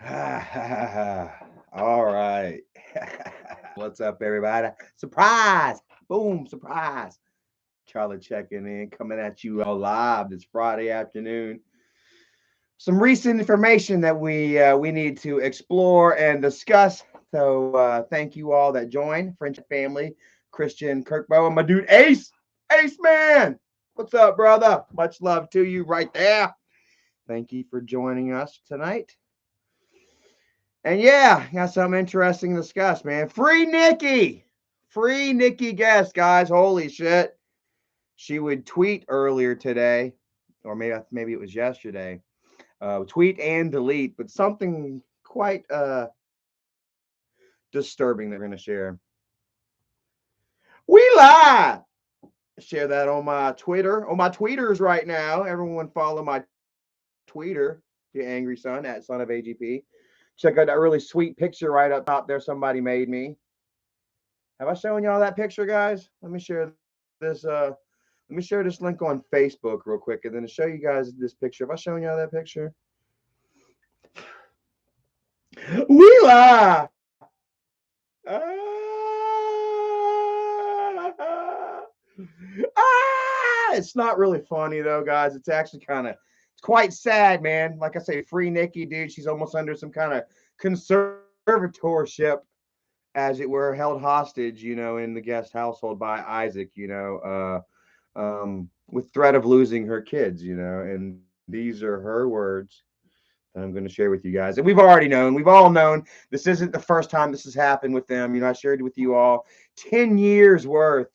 All right. What's up, everybody? Surprise! Boom, surprise. Charlie checking in, coming at you all live this Friday afternoon. Some recent information that we need to explore and discuss. So thank you all that joined, friendship family, Christian Kirkbo, and my dude Ace. Ace man! What's up, brother? Much love to you right there. Thank you for joining us tonight. And yeah, got something interesting to discuss, man. Free Nikki. Free Nikki guest, guys. Holy shit. She would tweet earlier today, or maybe it was yesterday. Tweet and delete, but something quite disturbing that we're gonna share. We live. Share that on my Twitter, on my tweeters right now. Everyone follow my tweeter, the angry son at son of AGP. Check out that really sweet picture right up top there somebody made me. Have I shown y'all that picture, guys? Let me share this link on Facebook real quick, and then to show you guys this picture. Have I shown y'all that picture? We lie. It's not really funny though, guys. It's actually it's quite sad, man. Like I say, free Nikki, dude. She's almost under some kind of conservatorship, as it were, held hostage, in the guest household by Isaac, with threat of losing her kids, and these are her words that I'm going to share with you guys. And we've all known this isn't the first time this has happened with them. I shared with you all 10 years worth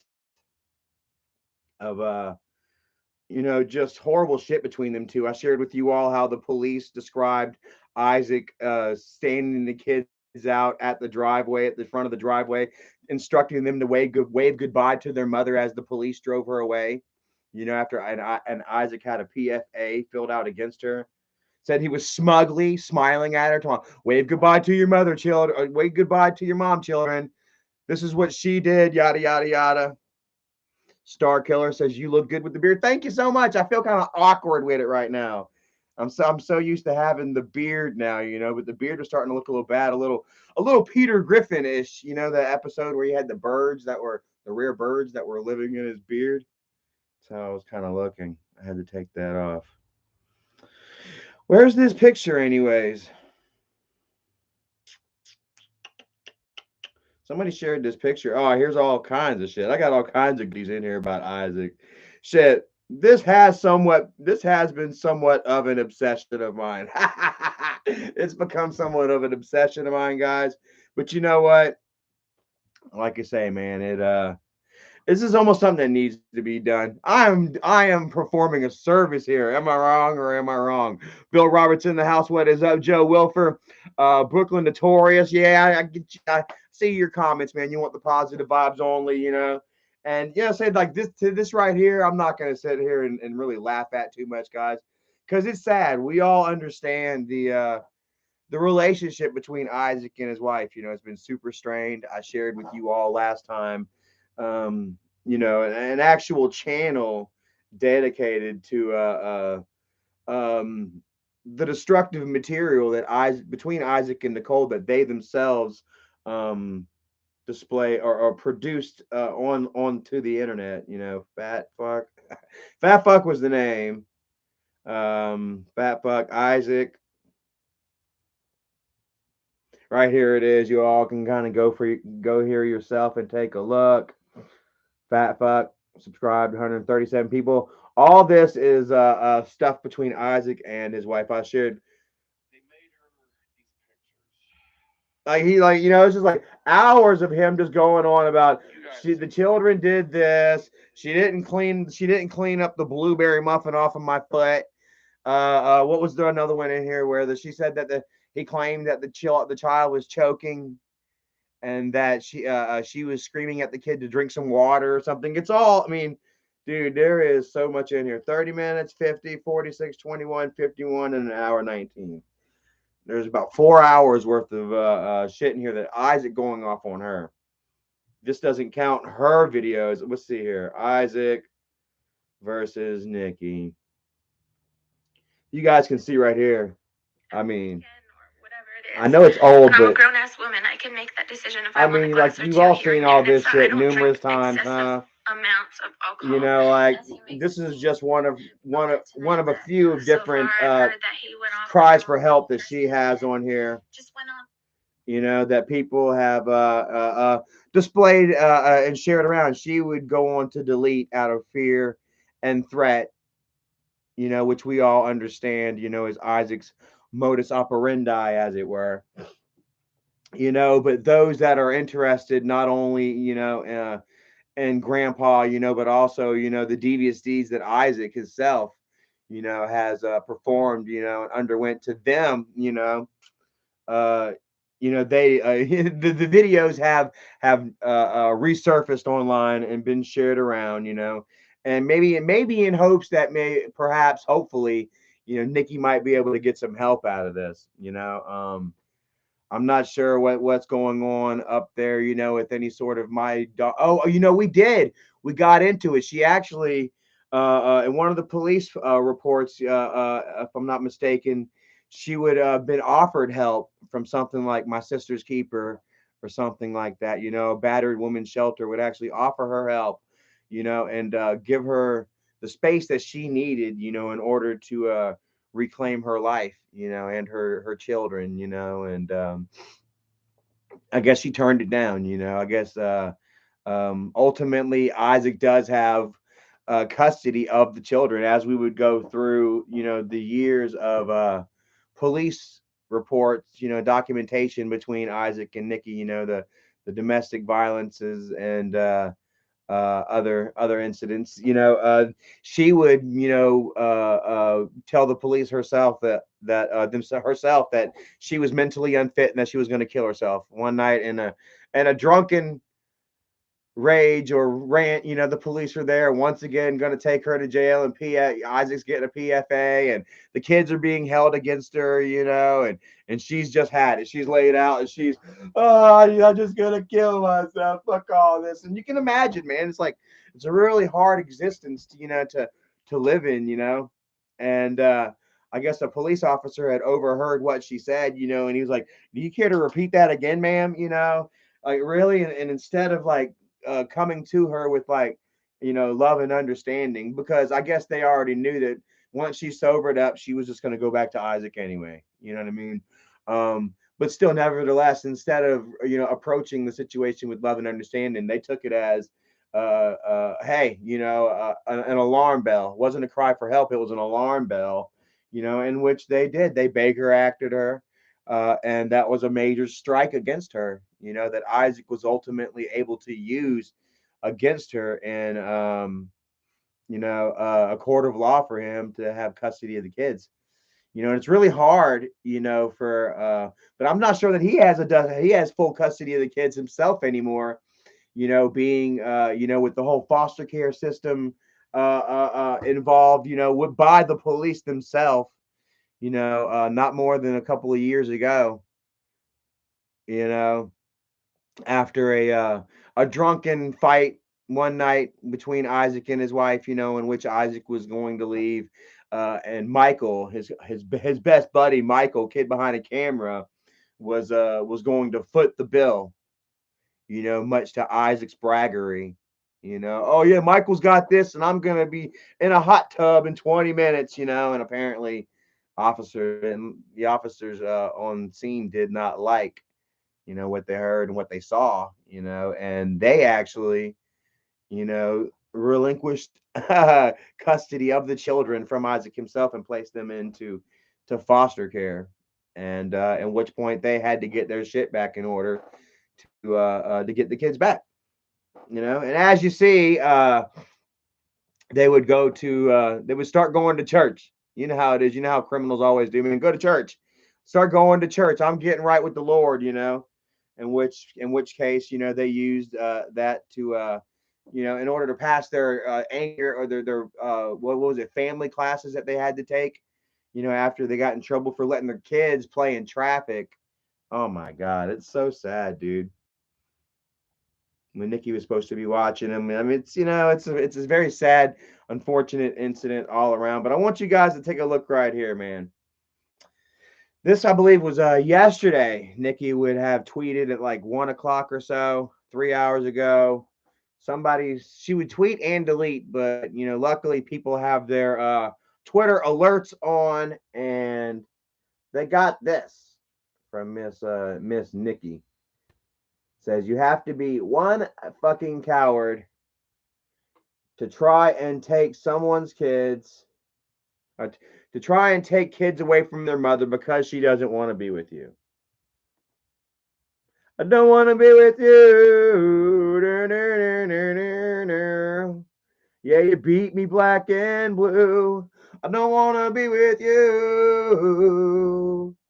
of just horrible shit between them two. I shared with you all how the police described Isaac standing the kids out at the driveway, at the front of the driveway, instructing them to wave goodbye to their mother as the police drove her away. After and Isaac had a PFA filled out against her. Said he was smugly smiling at her, talking, wave goodbye to your mother, children. Wave goodbye to your mom, children. This is what she did, yada, yada, yada. Star Killer says you look good with the beard. Thank you so much. I feel kind of awkward with it right now. I'm so used to having the beard now, but the beard was starting to look a little bad, a little Peter Griffin-ish, the episode where he had the rare birds that were living in his beard. That's how I was kind of looking. I had to take that off. Where's this picture anyways? Somebody shared this picture. Oh, here's all kinds of shit. I got all kinds of goodies in here about Isaac. Shit. This has been somewhat of an obsession of mine. It's become somewhat of an obsession of mine, guys. But you know what? Like I say, man, this is almost something that needs to be done. I am performing a service here. Am I wrong or am I wrong? Bill Roberts in the house. What is up, Joe Wilfer? Brooklyn Notorious. Yeah, I get you. I see your comments, man. You want the positive vibes only. And say like this right here. I'm not gonna sit here and really laugh at too much, guys, because it's sad. We all understand the relationship between Isaac and his wife. It's been super strained. I shared with you all last time. An actual channel dedicated to the destructive material that between Isaac and Nicole that they themselves um, display or produced on onto the internet. Fat fuck, fat fuck was the name. Fat fuck Isaac. Right here it is. You all can kind of go here yourself and take a look. Fat fuck subscribed 137 people. All this is stuff between Isaac and his wife. I shared it's just like hours of him just going on about the children did this. She didn't clean up the blueberry muffin off of my foot. What was there another one in here where she said that he claimed that the child was choking and that she was screaming at the kid to drink some water or something. It's all, I mean, dude, there is so much in here. 30 minutes, 50, 46, 21, 51, and an hour 19. There's about 4 hours worth of shit in here that Isaac going off on her. This doesn't count her videos. Let's see here. Isaac versus Nikki. You guys can see right here. I mean, I know it's old, and I'm a but grown-ass woman. I can make that decision if I I want a mean, like glass or you've two all here seen and all there. And this it's not, I shit don't drink numerous times, excessive huh? amounts of You alcohol. know, like As you may this is see, just one of one of but one tonight, of a but few of so far different I've heard that he went off cries real for help that she has interested on and here. just went on. You know, that people have displayed and shared around. She would go on to delete out of fear and threat. You know, which we all understand. You know, is Isaac's modus operandi, as it were. You know, but those that are interested, not only and grandpa, but also, the devious deeds that Isaac himself, has performed, and underwent to them, uh, they the videos have resurfaced online and been shared around, and maybe in hopes that may perhaps hopefully, Nikki might be able to get some help out of this, I'm not sure what's going on up there, with any sort of my dog. Oh, we did. We got into it. She actually, in one of the police reports, if I'm not mistaken, she would have been offered help from something like My Sister's Keeper or something like that. A battered woman's shelter would actually offer her help, and give her the space that she needed, in order to reclaim her life, and her children, and I guess she turned it down, I guess ultimately Isaac does have custody of the children as we would go through, the years of police reports, documentation between Isaac and Nikki, the domestic violences and other incidents. She would tell the police herself herself that she was mentally unfit and that she was going to kill herself one night in a drunken rage or rant. The police are there once again, going to take her to jail, and Isaac's getting a PFA, and the kids are being held against her, and she's just had it. She's laid out, and she's, oh, I'm just gonna kill myself. Fuck all this. And you can imagine, man, it's like it's a really hard existence, to live in, and I guess a police officer had overheard what she said, and he was like, "Do you care to repeat that again, ma'am?" Like really, and instead of like coming to her with like love and understanding, because I guess they already knew that once she sobered up she was just going to go back to Isaac anyway, you know what I mean. But still, nevertheless, instead of approaching the situation with love and understanding, they took it as hey, an alarm bell. It wasn't a cry for help, it was an alarm bell, in which they Baker acted her, and that was a major strike against her, that Isaac was ultimately able to use against her in, a court of law for him to have custody of the kids. And it's really hard, for, but I'm not sure that he has full custody of the kids himself anymore, being, with the whole foster care system involved, by the police themselves, not more than a couple of years ago, you know, after a drunken fight one night between Isaac and his wife, in which Isaac was going to leave, and Michael, his best buddy, Michael, kid behind a camera, was going to foot the bill, much to Isaac's braggery. Oh yeah, Michael's got this, and I'm gonna be in a hot tub in 20 minutes, and apparently, the officers on scene did not like, what they heard and what they saw, and they actually, relinquished custody of the children from Isaac himself and placed them into to foster care, and at which point they had to get their shit back in order to get the kids back, and as you see, they would start going to church. You know how it is. You know how criminals always do. I mean, go to church, start going to church. I'm getting right with the Lord. In which case, they used that to, in order to pass their anger or their what was it, family classes that they had to take. After they got in trouble for letting their kids play in traffic. Oh my God, it's so sad, dude. When Nikki was supposed to be watching him. I mean, it's a very sad, unfortunate incident all around. But I want you guys to take a look right here, man. This, I believe, was yesterday. Nikki would have tweeted at like 1 o'clock or so, 3 hours ago. She would tweet and delete, but luckily people have their Twitter alerts on, and they got this from Miss Nikki. Says you have to be one fucking coward to try and take someone's kids, to try and take kids away from their mother because she doesn't want to be with you. I don't want to be with you. Yeah, you beat me black and blue. I don't want to be with you.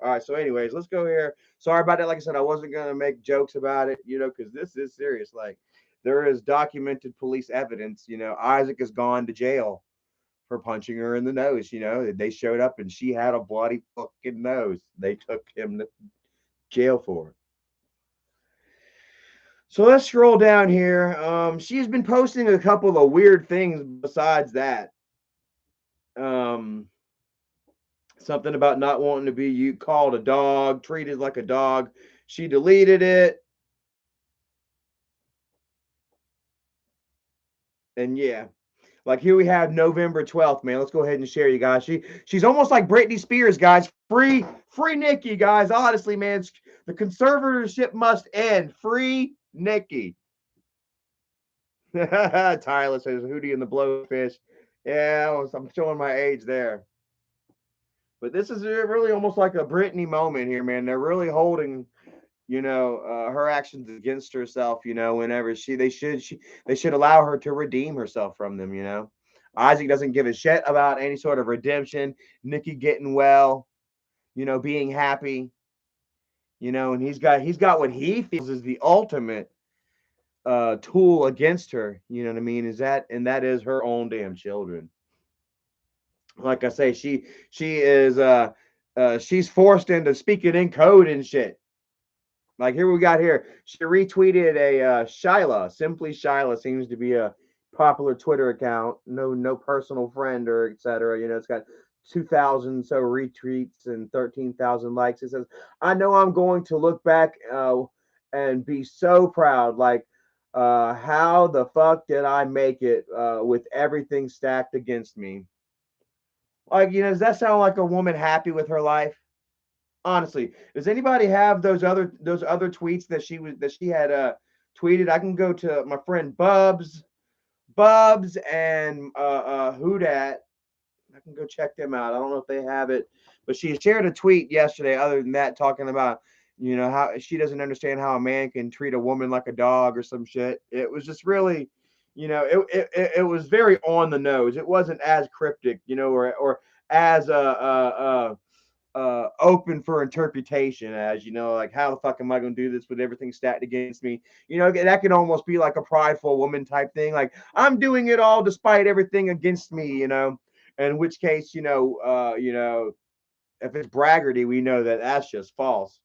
All right, so anyways, let's go here. Sorry about that. Like I said, I wasn't going to make jokes about it, because this is serious. Like, there is documented police evidence. Isaac has gone to jail for punching her in the nose. They showed up and she had a bloody fucking nose. They took him to jail for it. So let's scroll down here. She's been posting a couple of weird things besides that. Something about not wanting to be called a dog, treated like a dog. She deleted it. And yeah. Like here we have November 12th, man. Let's go ahead and share, you guys. She's almost like Britney Spears, guys. Free Nikki, guys. Honestly, man, the conservatorship must end. Free Nikki. Tyler says Hootie and the Blowfish. Yeah, I'm showing my age there. But this is really almost like a Britney moment here, man. They're really holding, her actions against herself. Whenever they should allow her to redeem herself from them. Isaac doesn't give a shit about any sort of redemption. Nikki getting well, being happy. And he's got what he feels is the ultimate tool against her. You know what I mean? That is her own damn children. Like I say, she is she's forced into speaking in code and shit. Like here we got here, she retweeted a Shyla. Simply Shyla seems to be a popular Twitter account. No personal friend or etc. It's got 2,000 so retweets and 13,000 likes. It says, "I know I'm going to look back and be so proud. Like, how the fuck did I make it with everything stacked against me?" Like, does that sound like a woman happy with her life? Honestly, does anybody have those other tweets that she had tweeted? I can go to my friend Bubs and Who Dat. I can go check them out. I don't know if they have it, but she shared a tweet yesterday. Other than that, talking about how she doesn't understand how a man can treat a woman like a dog or some shit. It was just really, it was very on the nose. It wasn't as cryptic, or as open for interpretation as like how the fuck am I going to do this with everything stacked against me. That could almost be like a prideful woman type thing, like I'm doing it all despite everything against me. In which case, if it's braggarty, we know that that's just false.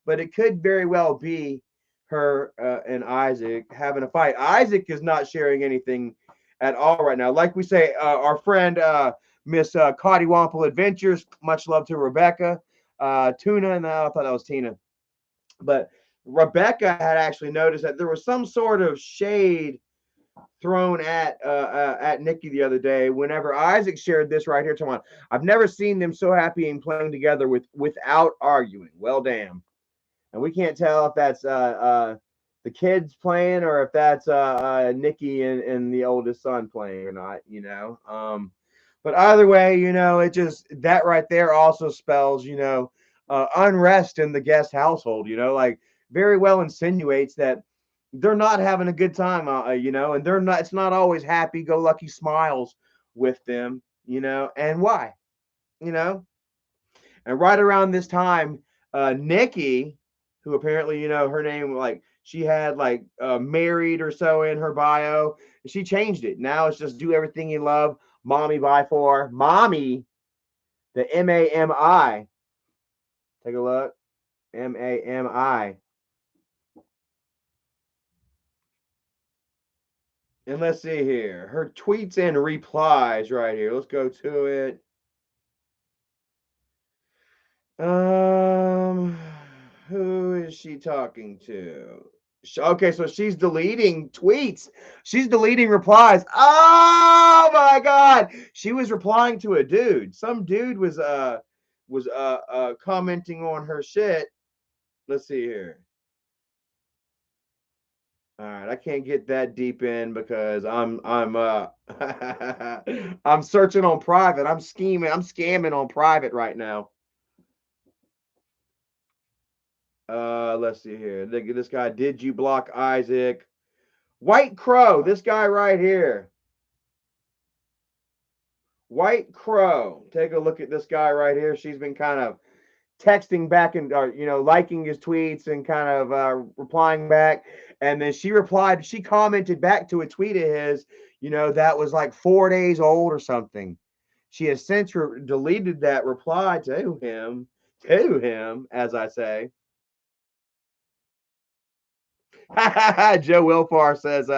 But it could very well be her and Isaac having a fight. Isaac is not sharing anything at all right now. Like we say, our friend Miss Cottywomple Adventures, much love to Rebecca. Tuna, no, I thought that was Tina. But Rebecca had actually noticed that there was some sort of shade thrown at Nikki the other day whenever Isaac shared this right here. Tomorrow, I've never seen them so happy and playing together without arguing. Well, damn. And we can't tell if that's the kids playing or if that's Nikki and the oldest son playing or not. But either way, it just that right there also spells unrest in the guest household. Like very well insinuates that they're not having a good time, and they're not. It's not always happy-go-lucky smiles with them, and why, you know. And right around this time, Nikki, who apparently, her name, like she had like married or so in her bio, she changed it. Now it's just do everything you love, mommy by for mommy, the MAMI. Take a look, MAMI. And let's see here. Her tweets and replies right here. Let's go to it. Um, who is she talking to? Okay, so she's deleting tweets. She's deleting replies. Oh my god. She was replying to a dude. Some dude was commenting on her shit. Let's see here. All right, I can't get that deep in because I'm I'm searching on private. I'm scheming. I'm scamming on private right now. Let's see here. This guy, did you block Isaac? White Crow, this guy right here. White Crow. Take a look at this guy right here. She's been kind of texting back and liking his tweets and kind of replying back. And then she commented back to a tweet of his, that was like 4 days old or something. She has since deleted that reply to him, as I say. Joe Wilfar says,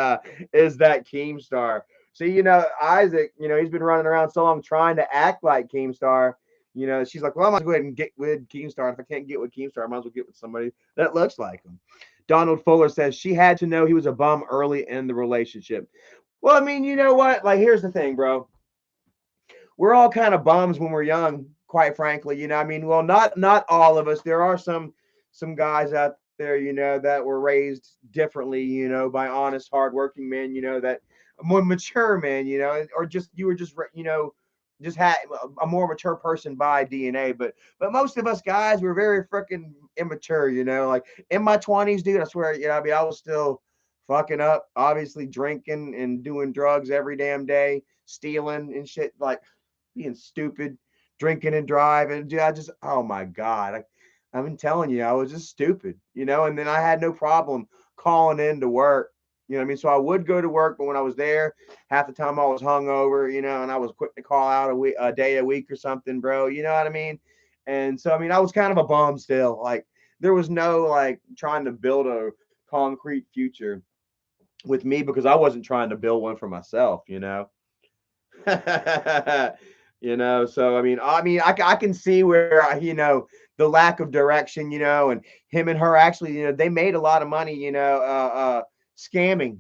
is that Keemstar? See, Isaac, he's been running around so long trying to act like Keemstar. She's like, well, I might as well go ahead and get with Keemstar. If I can't get with Keemstar, I might as well get with somebody that looks like him. Donald Fuller says she had to know he was a bum early in the relationship. Well, I mean, you know what? Like, here's the thing, bro. We're all kind of bums when we're young, quite frankly. I mean, well, not all of us. There are some guys out there, that were raised differently, by honest, hardworking men, that more mature men, or just you were just, just had a more mature person by DNA. But most of us guys were very freaking immature, like in my 20s, dude. I swear, I mean, I was still fucking up, obviously drinking and doing drugs every damn day, stealing and shit, like being stupid, drinking and driving. Dude, oh my God. I've been telling you, I was just stupid, and then I had no problem calling in to work. You know what I mean? So I would go to work, but when I was there, half the time I was hungover, and I was quick to call out a day a week or something, bro. You know what I mean? And so, I mean, I was kind of a bum still. Like, there was no like trying to build a concrete future with me because I wasn't trying to build one for myself, So I mean I can see where the lack of direction, and him and her actually, they made a lot of money, scamming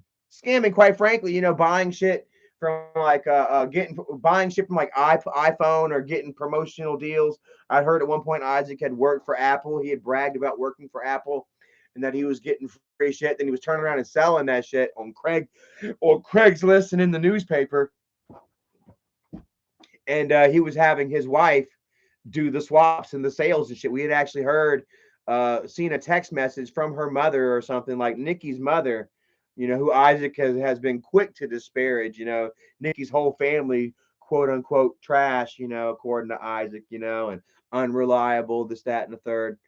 quite frankly, buying shit from like getting buying shit from like iPhone or getting promotional deals. I heard at one point Isaac had worked for Apple. He had bragged about working for Apple and that he was getting free shit. Then he was turning around and selling that shit on Craigslist and in the newspaper, and he was having his wife do the swaps and the sales and shit. We had actually seen a text message from her mother or something, like Nikki's mother, who Isaac has been quick to disparage. Nikki's whole family, quote unquote, trash, according to Isaac, and unreliable, this, that, and the third.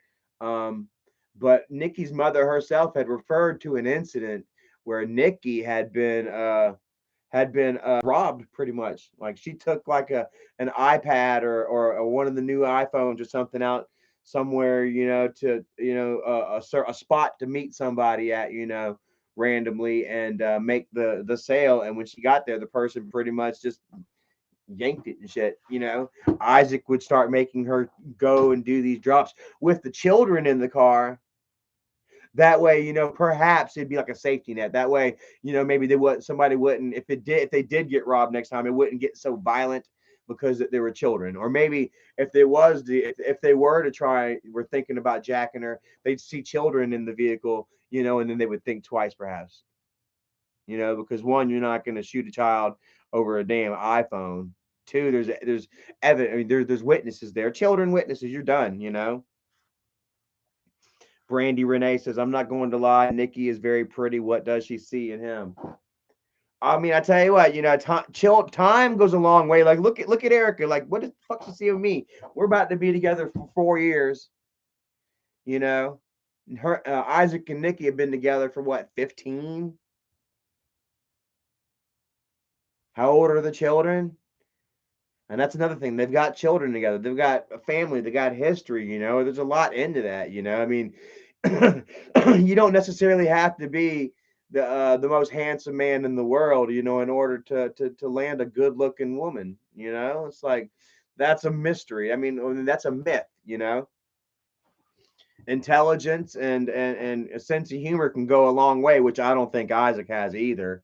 But Nikki's mother herself had referred to an incident where Nikki had been robbed pretty much. Like, she took like an iPad or one of the new iPhones or something out somewhere, to a spot to meet somebody at, randomly, and make the sale. And when she got there, the person pretty much just yanked it and shit. Isaac would start making her go and do these drops with the children in the car. That way, perhaps it'd be like a safety net. That way, maybe somebody wouldn't, if they did get robbed next time, it wouldn't get so violent because there were children. Or maybe if if they were to were thinking about jacking her, they'd see children in the vehicle, and then they would think twice, perhaps. Because one, you're not going to shoot a child over a damn iPhone. Two, there's evidence. I mean, there's witnesses there, children witnesses. You're done. Brandy Renee says, I'm not going to lie. Nikki is very pretty. What does she see in him? I mean, I tell you what, time goes a long way. Like, look at Erica. Like, what the fuck you see of me? We're about to be together for 4 years. Her Isaac and Nikki have been together for what, 15? How old are the children? And that's another thing. They've got children together. They've got a family. They got history. There's a lot into that. I mean, you don't necessarily have to be the most handsome man in the world, in order to land a good looking woman. It's like, that's a mystery. I mean, that's a myth. intelligence and a sense of humor can go a long way, which I don't think Isaac has either.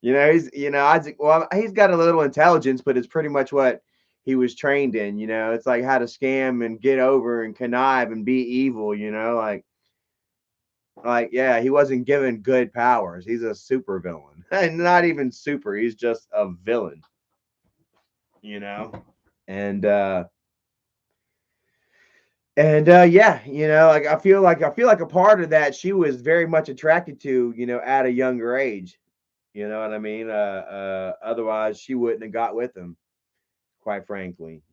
Isaac, well, he's got a little intelligence, but it's pretty much what he was trained in. It's like how to scam and get over and connive and be evil. Yeah, he wasn't given good powers. He's a super villain, and not even super. He's just a villain. You know, and yeah, like I feel like a part of that she was very much attracted to, at a younger age. You know what I mean? Otherwise she wouldn't have got with him, quite frankly.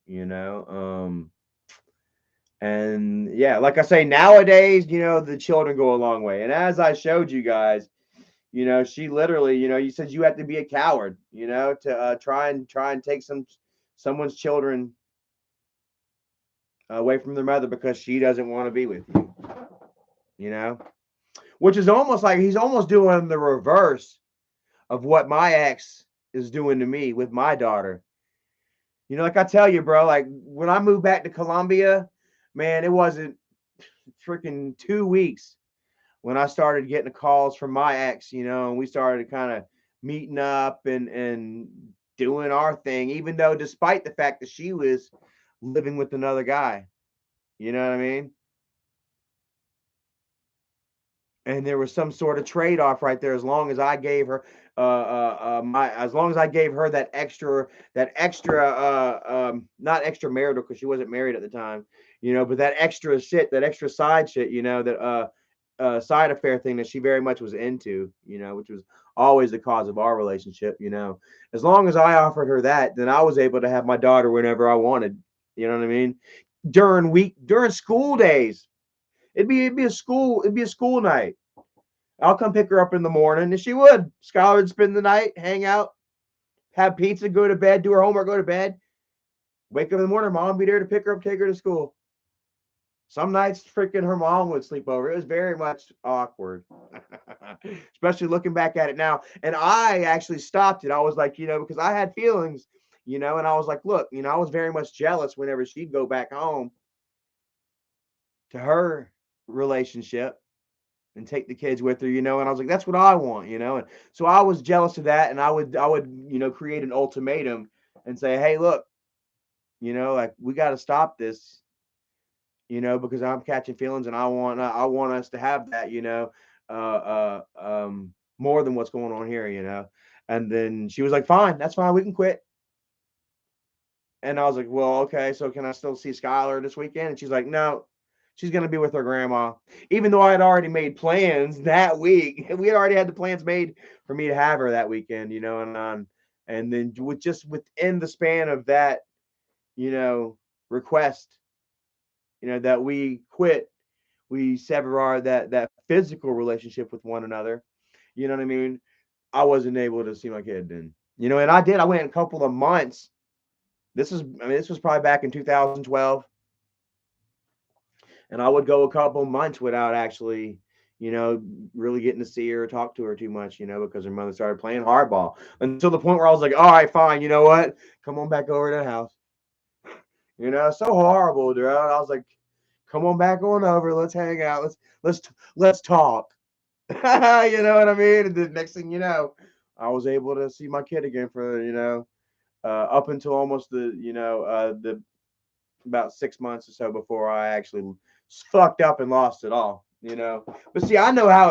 And yeah, like I say, nowadays, the children go a long way. And as I showed you guys, she literally, you said you have to be a coward, to try and take someone's children away from their mother because she doesn't want to be with you. You know, which is almost like he's almost doing the reverse of what my ex is doing to me with my daughter. Like I tell you, bro, like when I moved back to Colombia, man, it wasn't freaking 2 weeks when I started getting the calls from my ex, and we started kind of meeting up and doing our thing, even though despite the fact that she was living with another guy. You know what I mean? And there was some sort of trade-off right there. As long as I gave her as long as I gave her that extra not extra marital, because she wasn't married at the time, but that extra shit, that extra side shit, that side affair thing that she very much was into, which was always the cause of our relationship. As long as I offered her that, then I was able to have my daughter whenever I wanted. You know what I mean? During school days, it'd be a school night. I'll come pick her up in the morning, and she would. Skylar would spend the night, hang out, have pizza, go to bed, do her homework, go to bed. Wake up in the morning, mom be there to pick her up, take her to school. Some nights, freaking her mom would sleep over. It was very much awkward, especially looking back at it now. And I actually stopped it. I was like, because I had feelings, and I was like, look, I was very much jealous whenever she'd go back home to her relationship and take the kids with her, and I was like, that's what I want, and so I was jealous of that, and I would create an ultimatum and say, hey, look, like we got to stop this, because I'm catching feelings, and I want us to have that, more than what's going on here, and then she was like, fine, that's fine, we can quit. And I was like, well, okay, so can I still see Skylar this weekend? And she's like, no, she's going to be with her grandma. Even though I had already made plans that week, we had already had the plans made for me to have her that weekend, and then within the span of that, request, that we quit, we sever that physical relationship with one another. You know what I mean? I wasn't able to see my kid then, and I did. I went a couple of months. This was probably back in 2012, and I would go a couple months without actually, really getting to see her or talk to her too much, because her mother started playing hardball until the point where I was like, all right, fine, you know what? Come on back over to the house. So horrible, dude. I was like, come on back on over. Let's hang out. Let's talk. You know what I mean? And the next thing you know, I was able to see my kid again for, up until almost the about 6 months or so before I actually fucked up and lost it all. But see, I know how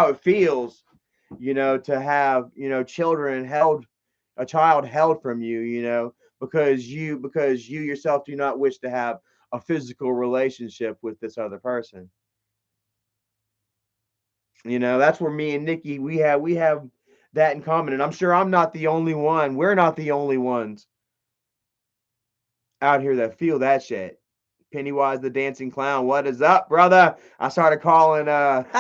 it feels, to have, a child held from you, because you yourself do not wish to have a physical relationship with this other person. That's where me and Nikki, we have that in common, and I'm sure I'm not the only one. We're not the only ones out here that feel that shit. Pennywise the dancing clown, what is up, brother? I started calling our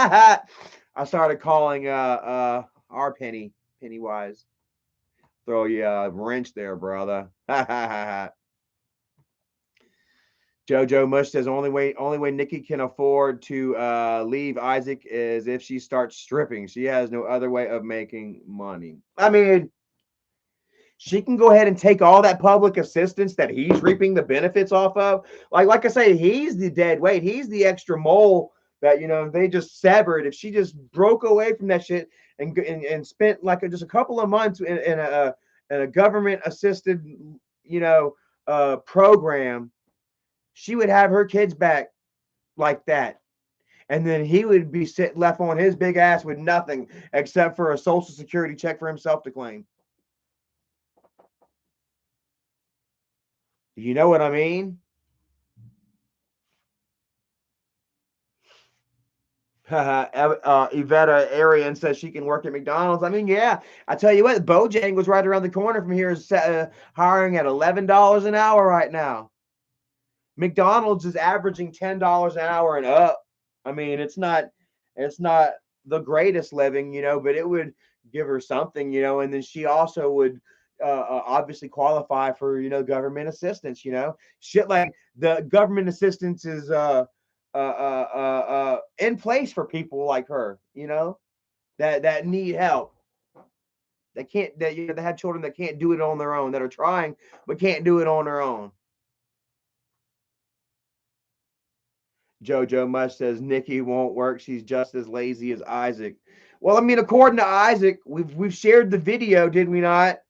Pennywise. Throw you a wrench there, brother. Jojo Mush says only way Nikki can afford to leave Isaac is if she starts stripping. She has no other way of making money. I mean, She can go ahead and take all that public assistance that he's reaping the benefits off of. Like I say, he's the dead weight. He's the extra mole that, they just severed. If she just broke away from that shit and spent like just a couple of months in a government assisted, program, she would have her kids back like that. And then he would be left on his big ass with nothing except for a social security check for himself to claim. You know what I mean? Yvetta Arian says she can work at McDonald's. I mean, yeah. I tell you what, Bojangles right around the corner from here is hiring at $11 an hour right now. McDonald's is averaging $10 an hour and up. I mean, it's not the greatest living, but it would give her something, and then she also would obviously qualify for, government assistance, shit like the government assistance is in place for people like her, that need help. That have children that can't do it on their own, that are trying but can't do it on their own. Jojo Mush says Nikki won't work. She's just as lazy as Isaac. Well, I mean, according to Isaac, we've shared the video, did we not?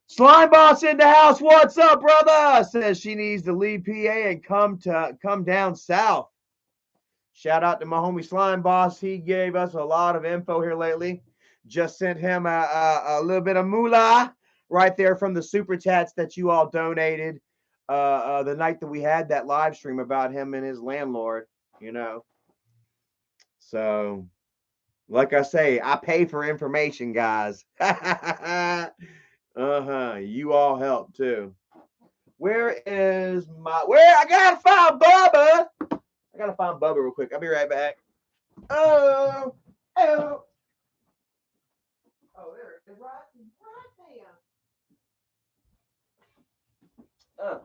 Slime Boss in the house. What's up, brother? Says she needs to leave PA and come down south. Shout out to my homie Slime Boss. He gave us a lot of info here lately. Just sent him a little bit of moolah right there from the super chats that you all donated the night that we had that live stream about him and his landlord, So, like I say, I pay for information, guys. You all help too. Where I gotta find Bubba? I gotta find Bubba real quick. I'll be right back. Oh, there it is, right there.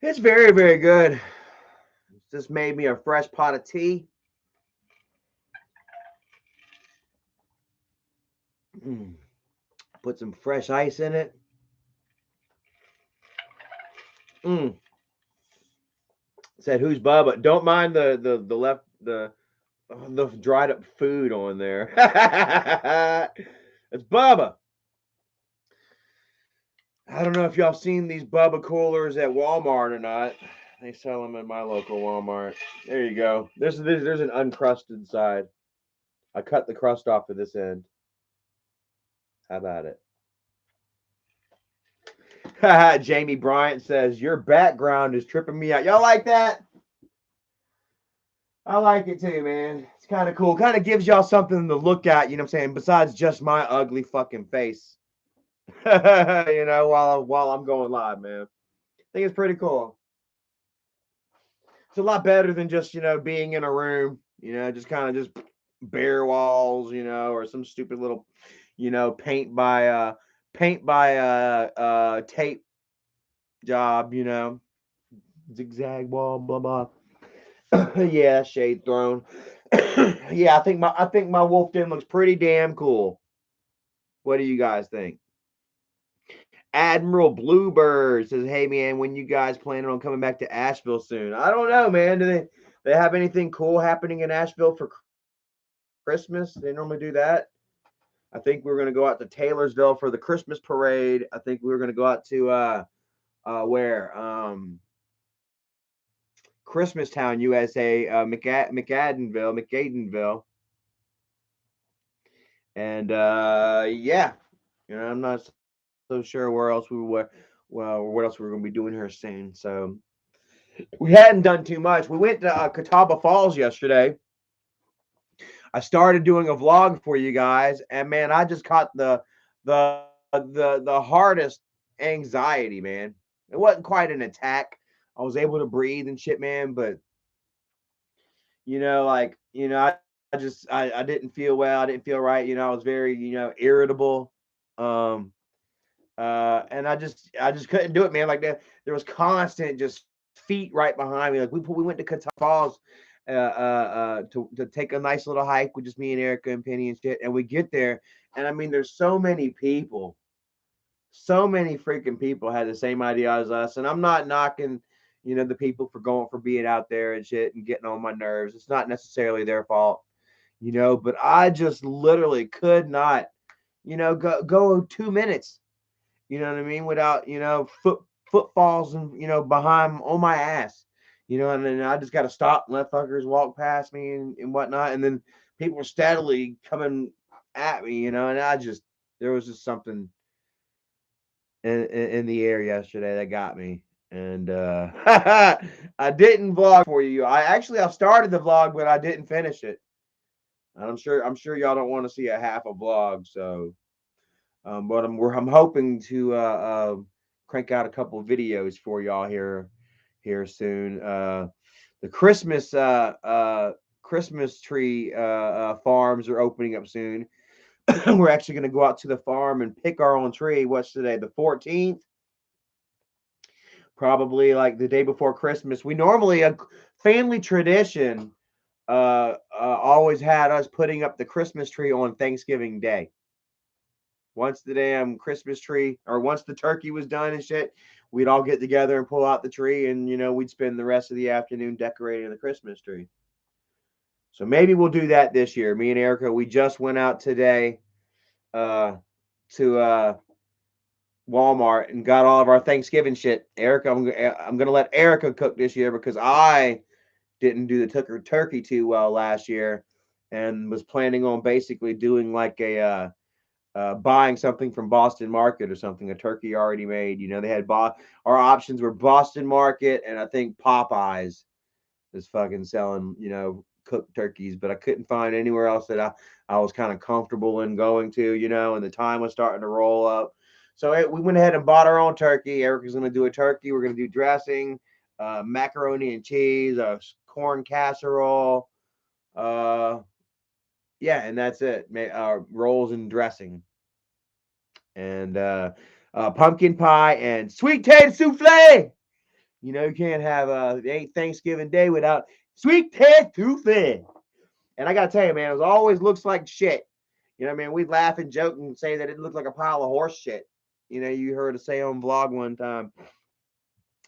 It's very, very good. Just made me a fresh pot of tea. Put some fresh ice in it. Said, who's Bubba? Don't mind the dried up food on there. It's Bubba. I don't know if y'all seen these Bubba coolers at Walmart or not. They sell them at my local Walmart. There you go. There's an uncrusted side. I cut the crust off of this end. How about it? Jamie Bryant says, your background is tripping me out. Y'all like that? I like it too, man. It's kind of cool. Kind of gives y'all something to look at, you know what I'm saying? Besides just my ugly fucking face. While I'm going live, man. I think it's pretty cool. It's a lot better than just, being in a room, just kind of just bare walls, or some stupid little, paint by tape job, zigzag wall, blah blah. Yeah, shade thrown. Yeah, I think my wolf den looks pretty damn cool. What do you guys think? Admiral Bluebird says, hey man, when you guys planning on coming back to Asheville soon? I don't know, man. Do they have anything cool happening in Asheville for Christmas? They normally do that. I think we're gonna go out to Taylorsville for the Christmas parade. I think we're gonna go out to where? Christmastown, USA, McAdenville. And yeah, I'm not so sure where else what else we're going to be doing here soon. So we hadn't done too much. We went to Catawba Falls yesterday. I started doing a vlog for you guys, and man, I just caught the hardest anxiety, man. It wasn't quite an attack. I was able to breathe and shit, man, but I didn't feel well. I didn't feel right. I was very, irritable. And I just couldn't do it, man. Like that, there was constant just feet right behind me. Like we went to Qatar Falls to take a nice little hike with just me and Erica and Penny and shit. And we get there, and I mean, there's so many people, so many freaking people had the same idea as us. And I'm not knocking, the people for being out there and shit and getting on my nerves. It's not necessarily their fault, but I just literally could not, go 2 minutes, you know what I mean, without, footfalls and, behind on my ass, and then I just got to stop and let fuckers walk past me and whatnot. And then people were steadily coming at me, and there was just something in the air yesterday that got me. And I didn't vlog for you. I started the vlog, but I didn't finish it. And I'm sure y'all don't want to see a half a vlog. So, but I'm hoping to crank out a couple of videos for y'all here soon. The Christmas tree farms are opening up soon. We're actually going to go out to the farm and pick our own tree. What's today? The 14th. Probably like the day before Christmas. We normally, a family tradition always had us putting up the Christmas tree on Thanksgiving Day. Once the damn Christmas tree, or once the turkey was done and shit, we'd all get together and pull out the tree, and we'd spend the rest of the afternoon decorating the Christmas tree. So maybe we'll do that this year. Me and Erica, we just went out today to Walmart and got all of our Thanksgiving shit. Erica, I'm gonna let Erica cook this year because I didn't do the turkey too well last year, and was planning on basically doing like a buying something from Boston Market or something, a turkey already made. They had our options were Boston Market, and I think Popeyes is fucking selling, cooked turkeys, but I couldn't find anywhere else that I was kind of comfortable in going to, and the time was starting to roll up. So we went ahead and bought our own turkey. Erica's going to do a turkey. We're going to do dressing, macaroni and cheese, corn casserole. Yeah, and that's it. Rolls and dressing. And pumpkin pie and sweet potato souffle. You can't have Thanksgiving Day without sweet potato souffle. And I gotta tell you, man, it always looks like shit. I mean, we'd laugh and joke and say that it looked like a pile of horse shit. You heard us say on vlog one time.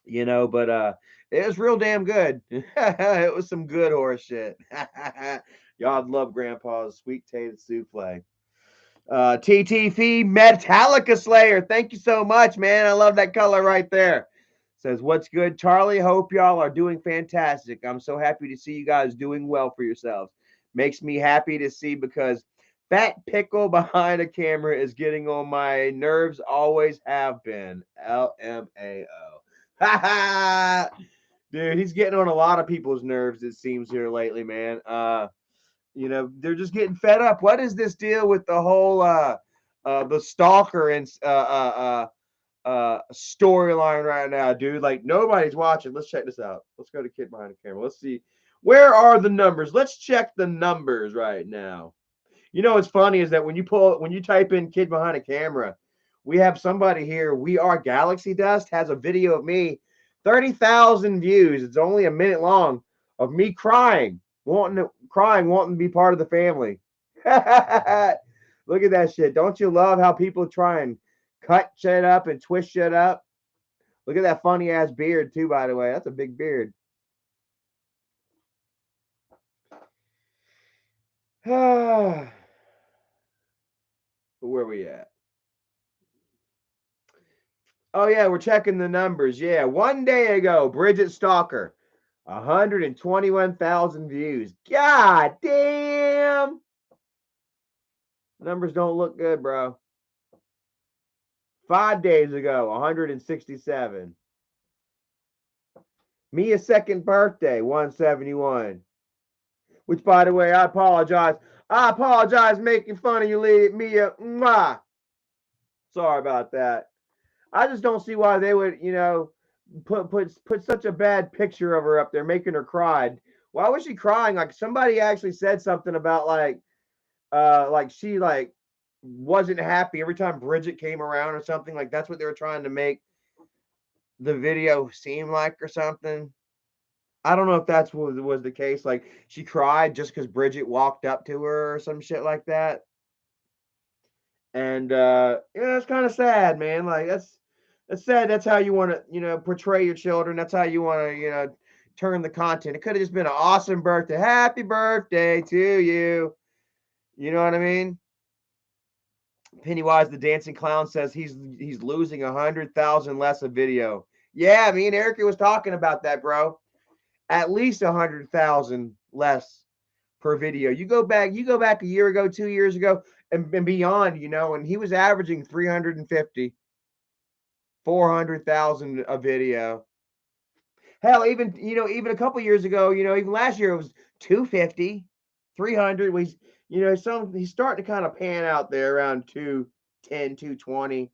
But it was real damn good. It was some good horse shit. Y'all love Grandpa's sweet potato souffle. TTV Metallica Slayer. Thank you so much, man. I love that color right there. Says, what's good, Charlie? Hope y'all are doing fantastic. I'm so happy to see you guys doing well for yourselves. Makes me happy to see because fat pickle behind a camera is getting on my nerves. Always have been. LMAO. Ha ha. Dude, he's getting on a lot of people's nerves, it seems, here lately, man. They're just getting fed up. What is this deal with the whole the stalker and storyline right now, dude? Like, nobody's watching. Let's check this out. Let's go to Kid Behind the Camera. Let's see, where are the numbers? Let's check the numbers right now. What's funny is that when you type in Kid Behind a Camera, we have somebody here. We Are Galaxy Dust has a video of me, 30,000 views. It's only a minute long, of me crying, wanting to be part of the family. Look at that shit. Don't you love how people try and cut shit up and twist shit up? Look at that funny ass beard too, by the way. That's a big beard. Where we at? Oh yeah, we're checking the numbers. Yeah, one day ago, Bridget Stalker, 121,000 views. God damn. Numbers don't look good, bro. 5 days ago, 167. Mia's second birthday, 171. Which, by the way, I apologize. Making fun of you, Mia. Mwah. Sorry about that. I just don't see why they would, put such a bad picture of her up there, making her cry. Why was she crying? Like, somebody actually said something about like she wasn't happy every time Bridget came around or something. Like, that's what they were trying to make the video seem like or something. I don't know if that's what was the case. Like she cried just because Bridget walked up to her or some shit like that. And yeah, it's kind of sad, man. Like that's sad. That's how you want to, portray your children. That's how you want to, turn the content. It could have just been an awesome birthday. Happy birthday to you. You know what I mean? Pennywise the dancing clown says he's losing 100,000 less a video. Yeah, me and Erica was talking about that, bro. At least 100,000 less per video. You go back a year ago, 2 years ago, and beyond, and he was averaging 350, 400,000 a video. Hell, even a couple years ago, even last year it was 250, 300. He's starting to kind of pan out there around 210, 220.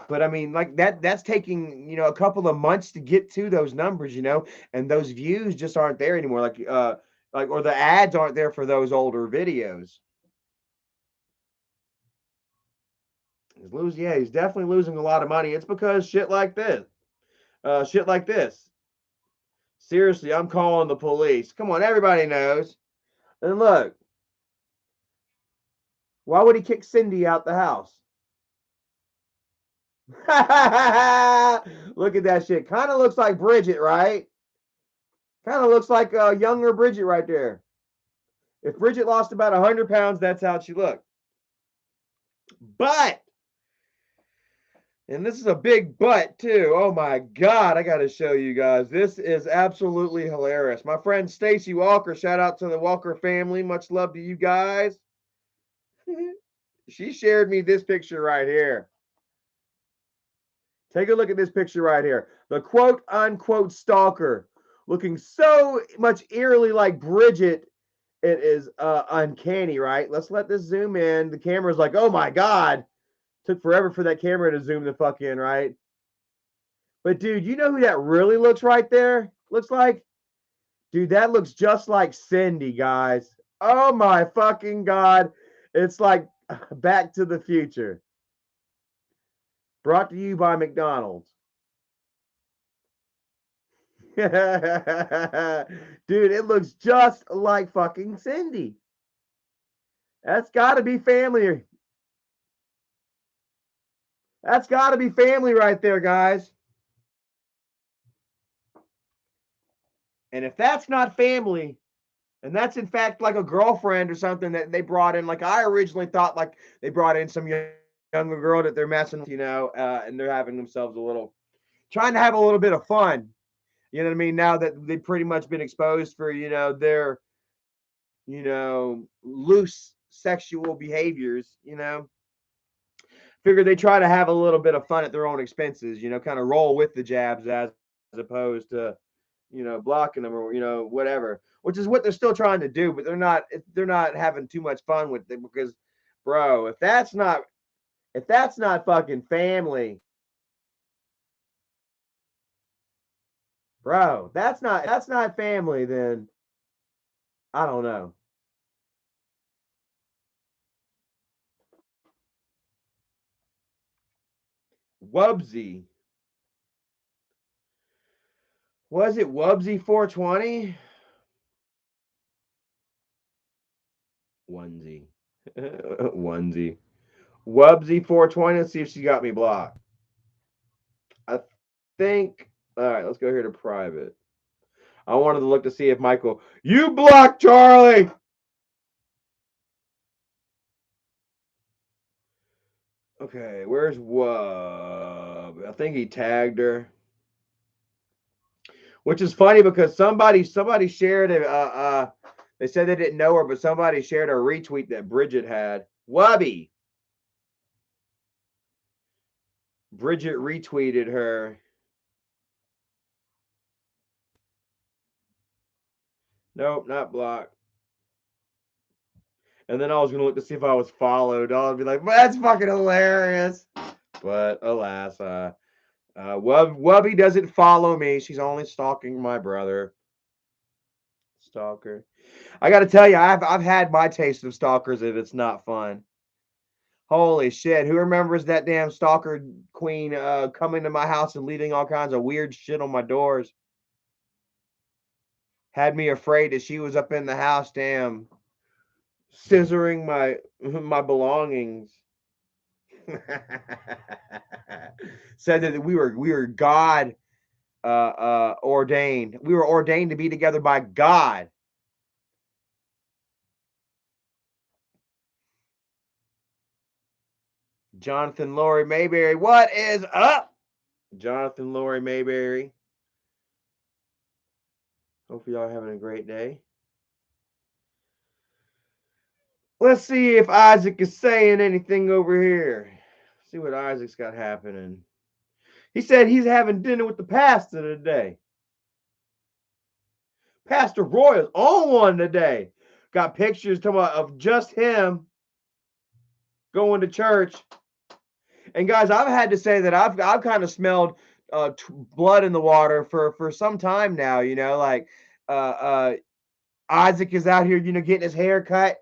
But I mean, like that's taking, a couple of months to get to those numbers, and those views just aren't there anymore. Or the ads aren't there for those older videos. He's definitely losing a lot of money. It's because shit like this. Shit like this. Seriously, I'm calling the police. Come on, everybody knows. And look, why would he kick Cindy out the house? Look at that shit. Kind of looks like Bridget, right? Kind of looks like a younger Bridget right there. If Bridget lost about 100 pounds, that's how she looked. But, and this is a big but too. Oh my God, I got to show you guys. This is absolutely hilarious. My friend Stacy Walker, shout out to the Walker family. Much love to you guys. She shared me this picture right here. Take a look at this picture right here. The quote unquote stalker looking so much eerily like Bridget. It is uncanny, right? Let's let this zoom in. The camera's like, oh my God. Took forever for that camera to zoom the fuck in, right? But dude, you know who that really looks right there? Looks like? Dude, that looks just like Cindy, guys. Oh my fucking God. It's like Back to the Future. Brought to you by McDonald's. Dude, it looks just like fucking Cindy. That's got to be family. That's got to be family right there, guys. And if that's not family, and that's in fact like a girlfriend or something that they brought in, like I originally thought, like they brought in some younger girl that they're messing with, and they're having themselves trying to have a little bit of fun. You know what I mean? Now that they've pretty much been exposed for, their, loose sexual behaviors, figure they try to have a little bit of fun at their own expenses, kind of roll with the jabs as opposed to, blocking them or, whatever, which is what they're still trying to do, but they're not having too much fun with it because, bro, if that's not fucking family, bro, that's not family, then I don't know. Wubsy. Was it Wubsy 420? Onesie. Onesie. Wubsy 420. Let's see if she got me blocked. I think. All right, let's go here to private. I wanted to look to see if Michael. You blocked Charlie! Okay, where's Wub? I think he tagged her. Which is funny because somebody shared it. They said they didn't know her, but somebody shared a retweet that Bridget had. Wubby. Bridget retweeted her. Nope, not blocked. And then I was gonna look to see if I was followed. I'll be like, that's fucking hilarious. But alas, Wubby doesn't follow me. She's only stalking my brother. Stalker. I got to tell you, I've had my taste of stalkers, and it's not fun. Holy shit. Who remembers that damn stalker queen coming to my house and leaving all kinds of weird shit on my doors? Had me afraid that she was up in the house, damn, scissoring my belongings. Said that we were God ordained. We were ordained to be together by God. Jonathan Laurie Mayberry, what is up? Jonathan Laurie Mayberry. Hopefully y'all are having a great day. Let's see if Isaac is saying anything over here. See what Isaac's got happening. He said he's having dinner with the pastor today. Pastor Roy is on one today. Got pictures of just him going to church. And guys, I've had to say that I've kind of smelled blood in the water for some time now. You know, like Isaac is out here, you know, getting his hair cut.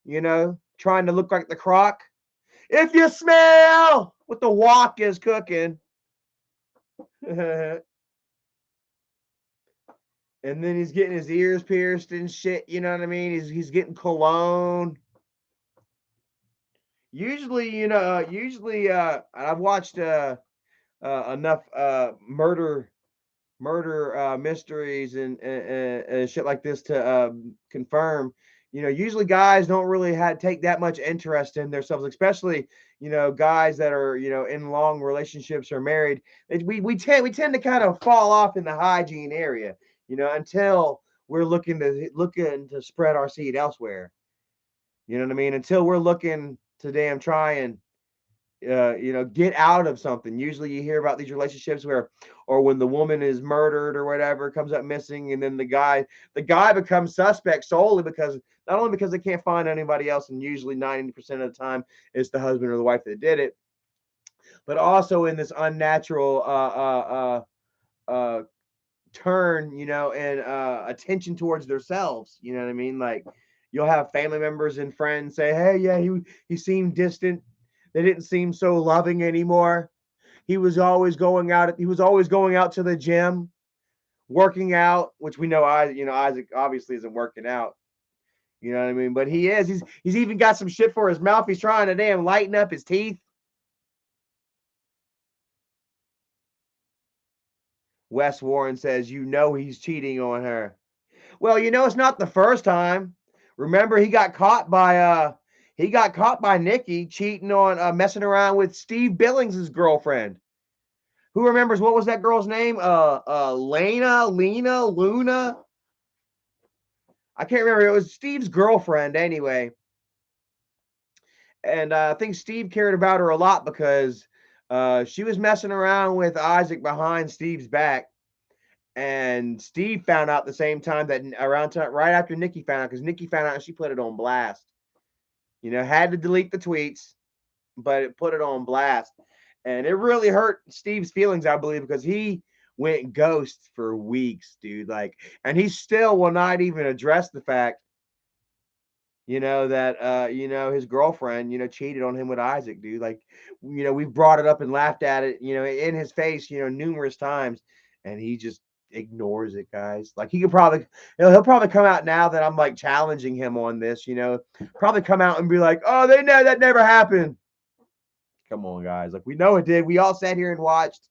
You know, trying to look like the Croc. If you smell what the wok is cooking. And then he's getting his ears pierced and shit. You know what I mean? He's getting cologne. Usually, you know, I've watched enough murder mysteries and shit like this to confirm. You know, usually guys don't really take that much interest in themselves, especially, you know, guys that are, you know, in long relationships or married. We tend to kind of fall off in the hygiene area, you know, until we're looking to spread our seed elsewhere. You know what I mean? Until we're looking to damn try and you know, get out of something. Usually you hear about these relationships where, or when the woman is murdered or whatever, comes up missing, and then the guy becomes suspect solely because, not only because they can't find anybody else, and usually 90% of the time it's the husband or the wife that did it, but also in this unnatural turn, you know, and attention towards themselves. You know what I mean? Like, you'll have family members and friends say, "Hey, yeah, he seemed distant. They didn't seem so loving anymore. He was always going out. He was always going out to the gym, working out," which we know, Isaac obviously isn't working out. You know what I mean? But he is. He's even got some shit for his mouth. He's trying to damn lighten up his teeth. Wes Warren says, you know, he's cheating on her. Well, you know, it's not the first time. Remember, he got caught by Nikki cheating on messing around with Steve Billings' girlfriend. Who remembers what was that girl's name? Lena, Luna. I can't remember. It was Steve's girlfriend anyway. And I think Steve cared about her a lot because she was messing around with Isaac behind Steve's back. And Steve found out the same time that right after Nikki found out, because Nikki found out and she put it on blast. You know, had to delete the tweets, but it put it on blast. And it really hurt Steve's feelings, I believe, because he went ghost for weeks, dude. Like, and he still will not even address the fact, you know, that you know, his girlfriend, you know, cheated on him with Isaac, dude. Like, you know, we've brought it up and laughed at it, you know, in his face, you know, numerous times, and he just ignores it, guys. Like, he'll probably come out now that I'm like challenging him on this, you know, probably come out and be like, "Oh, they know that never happened." Come on, guys. Like, we know it did. We all sat here and watched.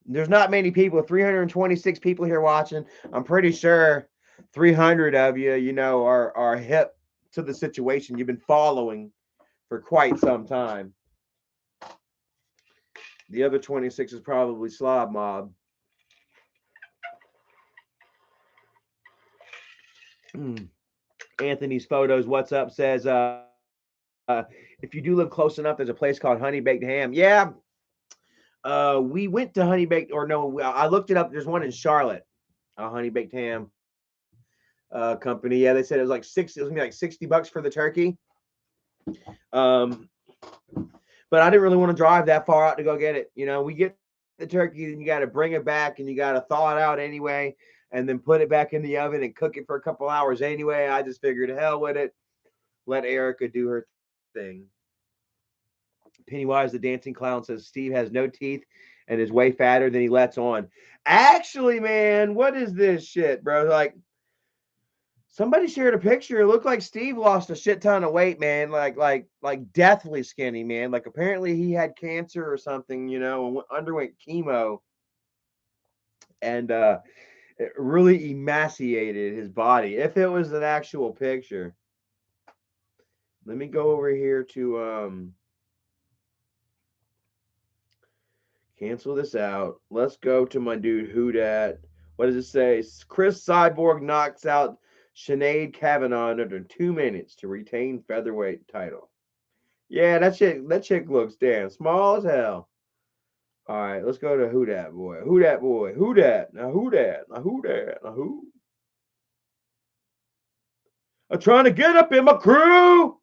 There's not many people, 326 people here watching. I'm pretty sure 300 of you, you know, are hip to the situation. You've been following for quite some time. The other 26 is probably slob mob. Anthony's Photos, what's up, says, if you do live close enough, there's a place called Honey Baked Ham. Yeah. We went to Honey Baked, or no, I looked it up. There's one in Charlotte, a Honey Baked Ham company. Yeah, they said it was gonna be like $60 for the turkey. But I didn't really want to drive that far out to go get it. You know, we get the turkey, and you got to bring it back, and you got to thaw it out anyway, and then put it back in the oven and cook it for a couple hours anyway. I just figured, hell with it. let Erica do her thing. Pennywise the dancing clown says Steve has no teeth and is way fatter than he lets on. Actually, man, what is this shit, bro? Like, somebody shared a picture. It looked like Steve lost a shit ton of weight, man. Like deathly skinny, man. Like apparently he had cancer or something, you know, and underwent chemo, and it really emaciated his body. If it was an actual picture, let me go over here to cancel this out. Let's go to my dude Who What does it say? Chris Cyborg knocks out Sinead Kavanaugh in under 2 minutes to retain featherweight title. Yeah, that chick looks damn small as hell. All right, let's go to Who boy. Who boy? Who Now who Now who Now who? I'm trying to get up in my crew.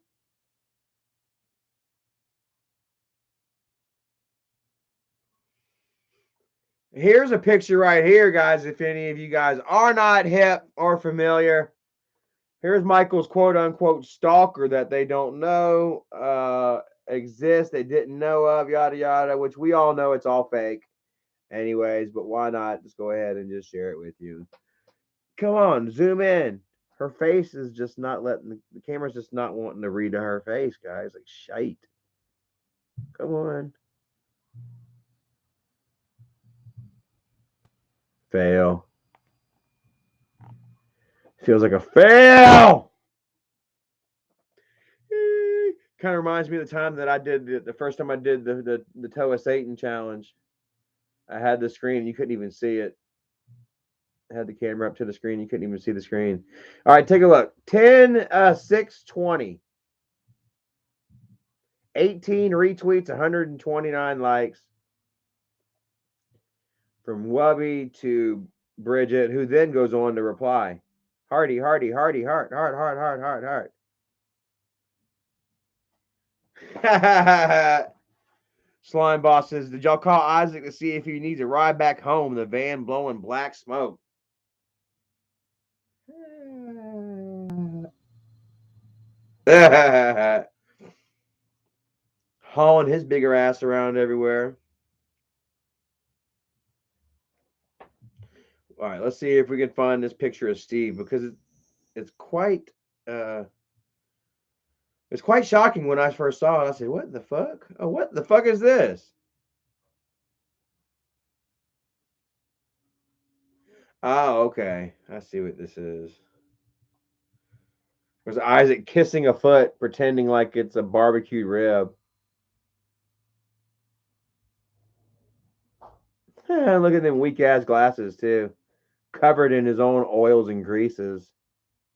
Here's a picture right here, guys. If any of you guys are not hip or familiar, here's Michael's quote unquote stalker that they don't know exists, they didn't know of, yada yada, which we all know it's all fake. Anyways, but why not just go ahead and just share it with you? Come on, zoom in. Her face is just not letting the camera's just not wanting to read her face, guys. Like shite. Come on. Fail. Feels like a fail. Kind of reminds me of the time that I did the first time I did the Toe of Satan challenge. I had the screen, you couldn't even see it. I had the camera up to the screen, you couldn't even see the screen. All right, take a look. 10 6 20. 18 retweets, 129 likes. From Wubby to Bridget, who then goes on to reply. Hardy, heart. Slime Boss says, did y'all call Isaac to see if he needs a ride back home? The van blowing black smoke. Hauling his bigger ass around everywhere. All right, let's see if we can find this picture of Steve, because it's quite shocking when I first saw it. I said, what the fuck? Oh, what the fuck is this? Oh, okay. I see what this is. There's Isaac kissing a foot, pretending like it's a barbecued rib. Look at them weak ass glasses too, covered in his own oils and greases.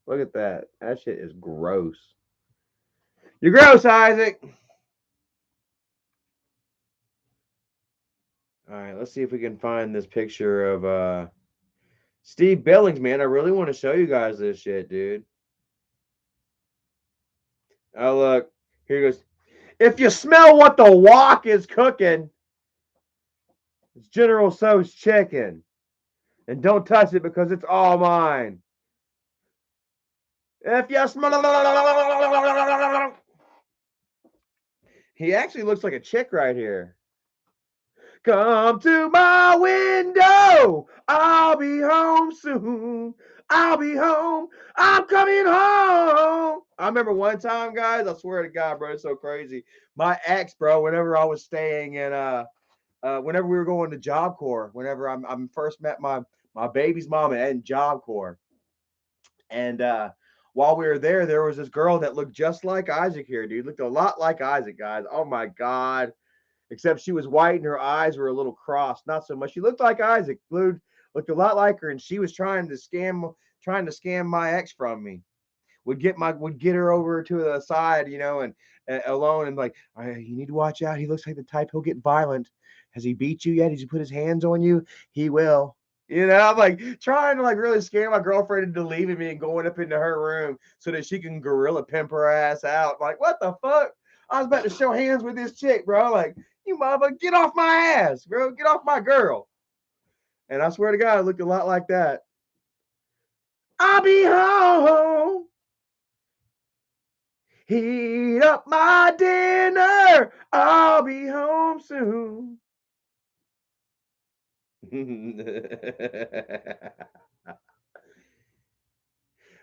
Look at that. That shit is gross. You're gross, Isaac. All right, let's see if we can find this picture of Steve Billings, man. I really want to show you guys this shit, dude. Oh, look. Here he goes. If you smell what the wok is cooking, it's General Tso's chicken. And don't touch it because it's all mine. If you smell... He actually looks like a chick right here. Come to my window. I'll be home soon. I'll be home. I'm coming home. I remember one time, guys, I swear to God, bro, it's so crazy. My ex, bro, whenever I was staying in whenever we were going to Job Corps, whenever I first met my baby's mom at Job Corps. And while we were there was this girl that looked just like Isaac here, dude. Looked a lot like Isaac, guys. Oh my God. Except she was white and her eyes were a little crossed. Not so much. She looked like Isaac, dude. Looked a lot like her, and she was trying to scam my ex from me. Would get her over to the side, you know, and alone, and like, you need to watch out. He looks like the type he'll get violent. Has he beat you yet? Has he put his hands on you? He will. You know, I'm like trying to like really scare my girlfriend into leaving me and going up into her room so that she can gorilla pimp her ass out. Like, what the fuck? I was about to show hands with this chick, bro. Like, you motherfucker, get off my ass, bro. Get off my girl. And I swear to God, it looked a lot like that. I'll be home. Heat up my dinner. I'll be home soon.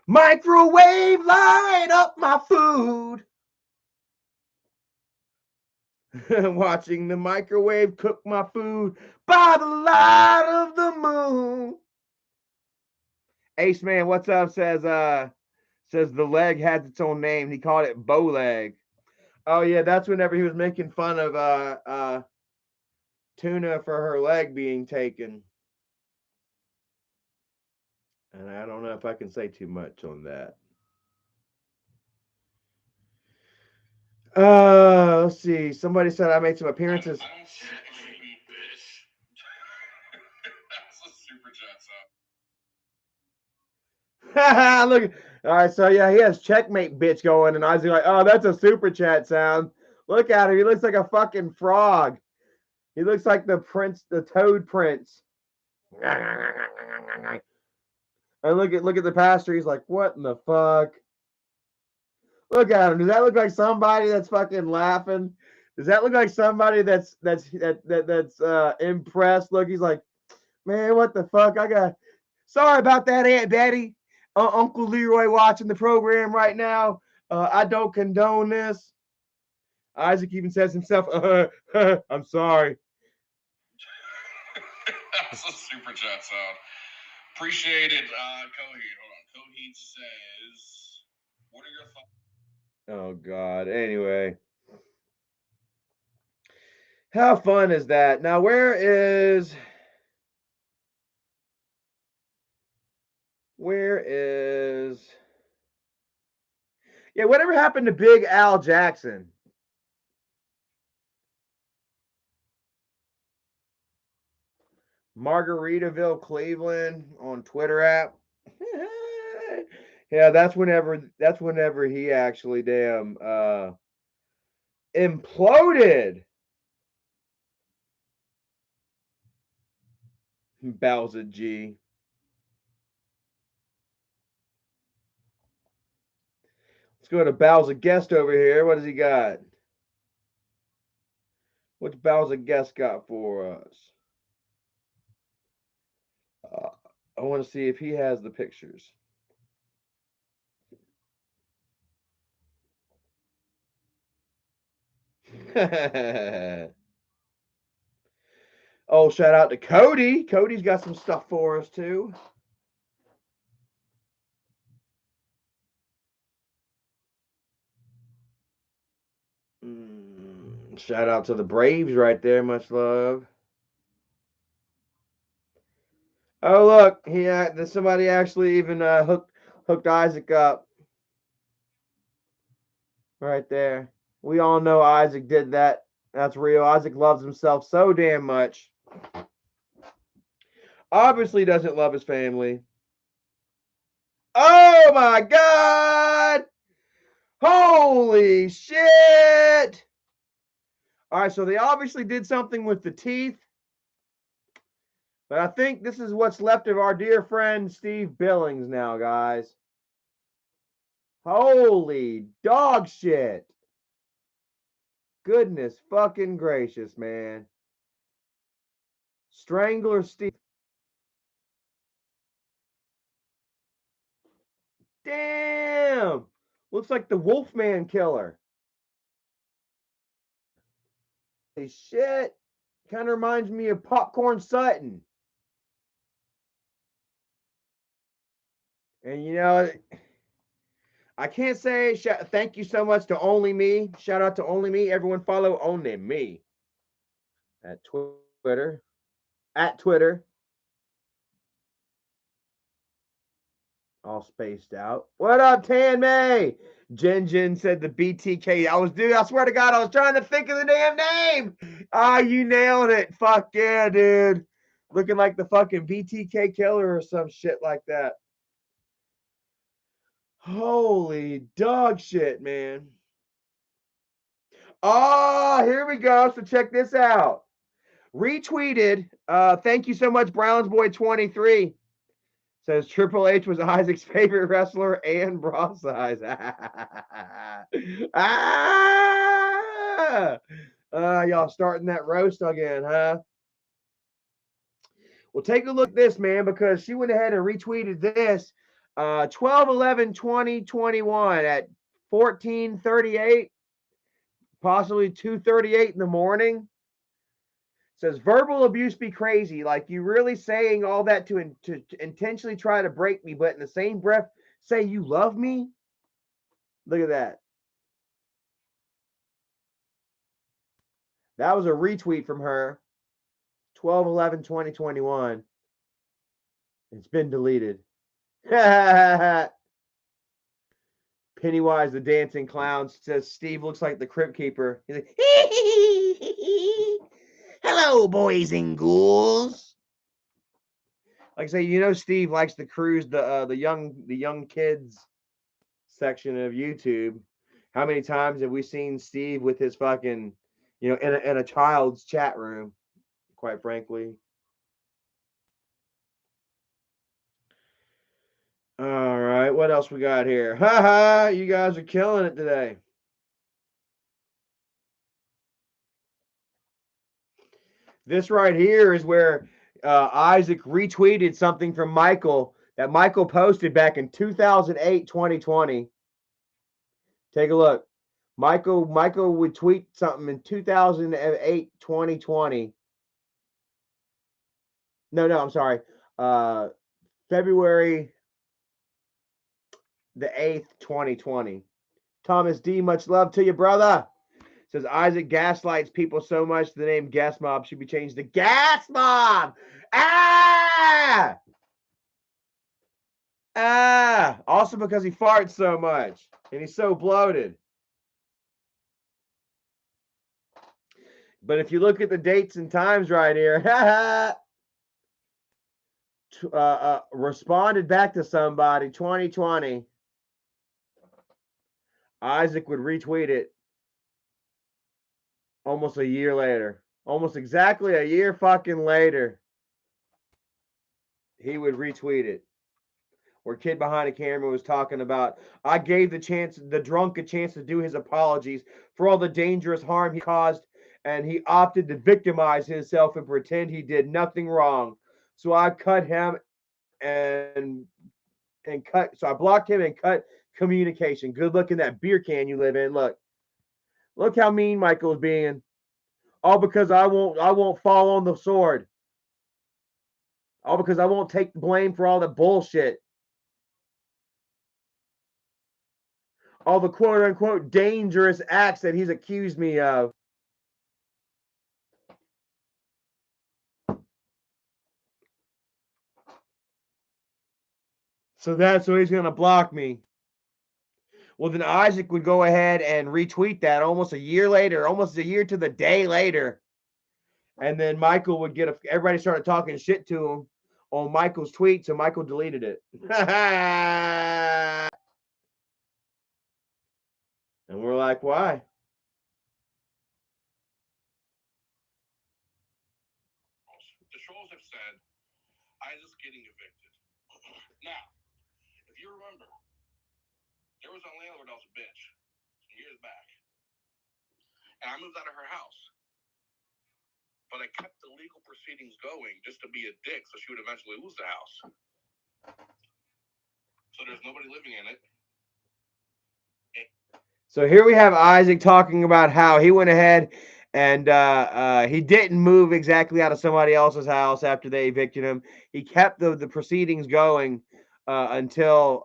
Microwave, light up my food. Watching the microwave cook my food by the light of the moon. Ace Man, what's up? Says the leg has its own name. He called it bow leg. Oh yeah, that's whenever he was making fun of Tuna for her leg being taken. And I don't know if I can say too much on that. Let's see. Somebody said I made some appearances. I don't see anything, bitch. That's a super chat sound. Look. All right, so yeah, he has checkmate bitch going, and I was like, oh, that's a super chat sound. Look at him. He looks like a fucking frog. He looks like the prince, the toad prince. And look at the pastor. He's like, what in the fuck? Look at him. Does that look like somebody that's fucking laughing? Does that look like somebody that's impressed? Look, he's like, man, what the fuck? Sorry about that, Aunt Betty. Uncle Leroy watching the program right now. I don't condone this. Isaac even says himself, I'm sorry. That's a super chat sound. Appreciate it, Coheed. Hold on. Coheed says, what are your thoughts? Oh, God. Anyway. How fun is that? Now, where is yeah, whatever happened to Big Al Jackson? Margaritaville, Cleveland on Twitter app. Yeah, that's whenever he actually damn imploded. Bowser G. Let's go to Bowser Guest over here. What does he got? What's Bowser Guest got for us? I want to see if he has the pictures. Oh, shout out to Cody. Cody's got some stuff for us too. Shout out to the Braves right there. Much love. Oh, look, somebody actually even hooked Isaac up right there. We all know Isaac did that. That's real. Isaac loves himself so damn much. Obviously doesn't love his family. Oh my God! Holy shit! All right, so they obviously did something with the teeth. But I think this is what's left of our dear friend Steve Billings now, guys. Holy dog shit. Goodness fucking gracious, man. Strangler Steve. Damn. Looks like the Wolfman killer. Holy shit. Kind of reminds me of Popcorn Sutton. And you know, I can't say thank you so much to Only Me. Shout out to Only Me. Everyone follow Only Me at Twitter. At Twitter. All spaced out. What up, Tan May? Jin said the BTK. I swear to God, I was trying to think of the damn name. Ah, you nailed it. Fuck yeah, dude. Looking like the fucking BTK killer or some shit like that. Holy dog shit, man. Oh, here we go. So check this out. Retweeted. Thank you so much, Brownsboy23. Says Triple H was Isaac's favorite wrestler and bra size. Y'all starting that roast again, huh? Well, take a look at this, man, because she went ahead and retweeted this 12/11/2021 at 14:38, possibly 2:38 in the morning. Says verbal abuse be crazy. Like you really saying all that to intentionally try to break me, but in the same breath say you love me. Look at that. That was a retweet from her. 12/11/2021. It's been deleted. Pennywise the dancing clown says Steve looks like the Crypt Keeper. He's like, hello, boys and ghouls. Like I say, you know, Steve likes to cruise the young kids section of YouTube. How many times have we seen Steve with his fucking, in a child's chat room? Quite frankly. All right, what else we got here? Ha, you guys are killing it today. This right here is where Isaac retweeted something from Michael that Michael posted back in 2008, 2020. Take a look. Michael would tweet something in 2008, 2020. No, I'm sorry. February the 8th, 2020. Thomas D, much love to you, brother. Says Isaac gaslights people so much the name Gas Mob should be changed to Gas Mob. Also because he farts so much and he's so bloated. But if you look at the dates and times right here, responded back to somebody 2020. Isaac would retweet it almost a year later. Almost exactly a year fucking later. He would retweet it. Where kid behind the camera was talking about, I gave the drunk a chance to do his apologies for all the dangerous harm he caused, and he opted to victimize himself and pretend he did nothing wrong. So I cut him and so I blocked him and cut communication. Good luck in that beer can you live in. Look how mean Michael's being. All because I won't fall on the sword. All because I won't take blame for all the bullshit. All the quote unquote dangerous acts that he's accused me of. So that's why he's going to block me. Well, then Isaac would go ahead and retweet that almost a year later, almost a year to the day later. And then Michael would everybody started talking shit to him on Michael's tweet, so Michael deleted it. And we're like, why? The trolls have said Isaac's getting evicted. Now, if you remember, there was a landlord that was a bitch some years back. And I moved out of her house. But I kept the legal proceedings going just to be a dick so she would eventually lose the house. So there's nobody living in it. So here we have Isaac talking about how he went ahead and he didn't move exactly out of somebody else's house after they evicted him. He kept the proceedings going until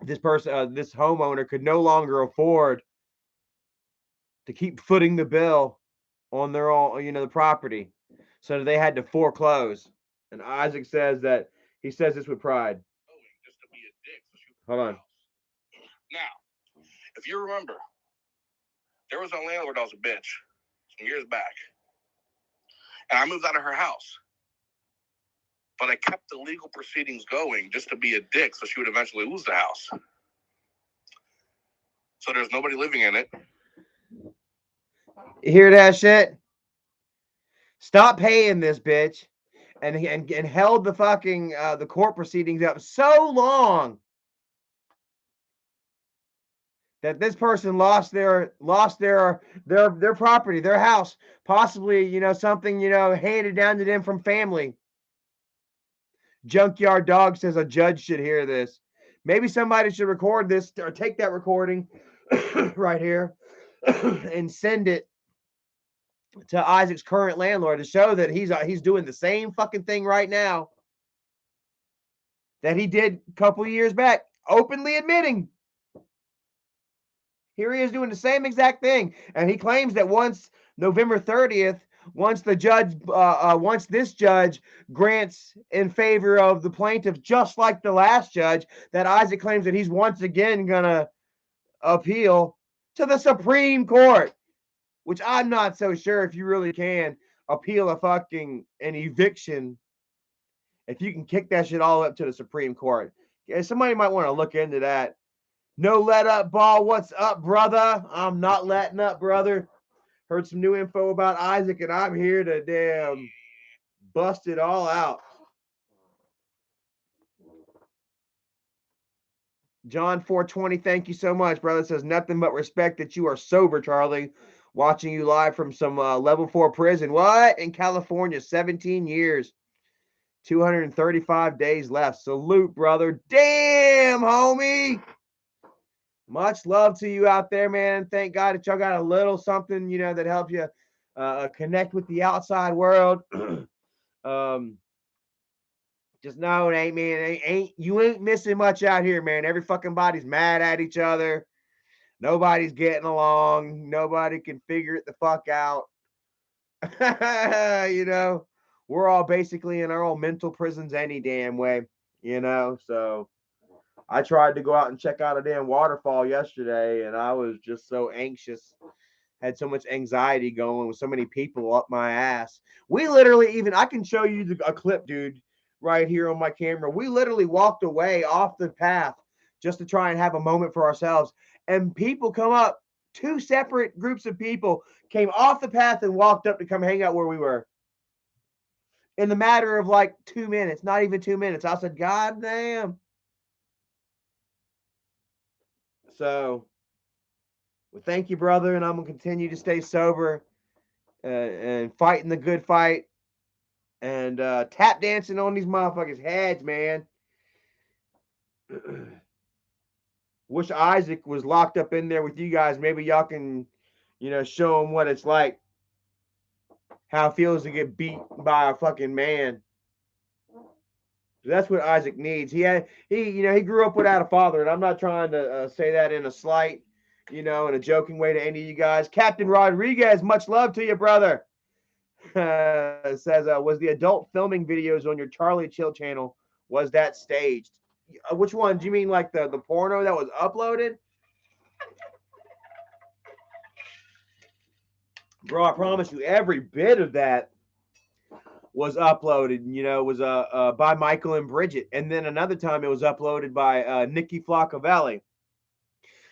this homeowner could no longer afford to keep footing the bill on their own, the property. So they had to foreclose. And Isaac says that he says this with pride. Just to be a dick. Hold on. Now, if you remember, there was a landlord that was a bitch some years back. And I moved out of her house. But I kept the legal proceedings going just to be a dick so she would eventually lose the house. So there's nobody living in it. You hear that shit? Stop paying this bitch. And held the fucking the court proceedings up so long that this person lost their property, their house, possibly, you know, something, you know, handed down to them from family. Junkyard Dog says a judge should hear this. Maybe somebody should record this or take that recording right here and send it to Isaac's current landlord to show that he's doing the same fucking thing right now that he did a couple years back, openly admitting. Here he is doing the same exact thing, and he claims that once November 30th, once this judge grants in favor of the plaintiff, just like the last judge, that Isaac claims that he's once again gonna appeal to the Supreme Court, which I'm not so sure if you really can appeal an eviction if you can kick that shit all up to the Supreme Court. Somebody might want to look into that. No let up ball. What's up, brother? I'm not letting up, brother. Heard some new info about Isaac, and I'm here to damn bust it all out. John 420, thank you so much, brother. Says nothing but respect that you are sober, Charlie. Watching you live from some level 4 prison. What? In California, 17 years. 235 days left. Salute, brother. Damn, homie. Much love to you out there, man. Thank God that y'all got a little something, you know, that helps you connect with the outside world. Just know it ain't, man. You ain't missing much out here, man. Every fucking body's mad at each other. Nobody's getting along. Nobody can figure it the fuck out. You know, we're all basically in our own mental prisons any damn way, you know. So I tried to go out and check out a damn waterfall yesterday, and I was just so anxious. Had so much anxiety going with so many people up my ass. We literally I can show you a clip, dude, right here on my camera. We literally walked away off the path just to try and have a moment for ourselves. And people come up, 2 separate groups of people came off the path and walked up to come hang out where we were. In the matter of like 2 minutes, not even 2 minutes. I said, God damn. So, well, thank you, brother, and I'm gonna continue to stay sober and fighting the good fight and tap dancing on these motherfuckers' heads, man. Wish Isaac was locked up in there with you guys. Maybe y'all can, you know, show him what it's like, how it feels to get beat by a fucking man. That's what Isaac needs. He grew up without a father, and I'm not trying to say that in a slight, you know, in a joking way to any of you guys. Captain Rodriguez, much love to you, brother. Says, was the adult filming videos on your Charlie Chill channel, was that staged? Which one? Do you mean like the porno that was uploaded? Bro, I promise you, every bit of that was uploaded, you know, was by Michael and Bridget. And then another time it was uploaded by Nikki Floccavelli.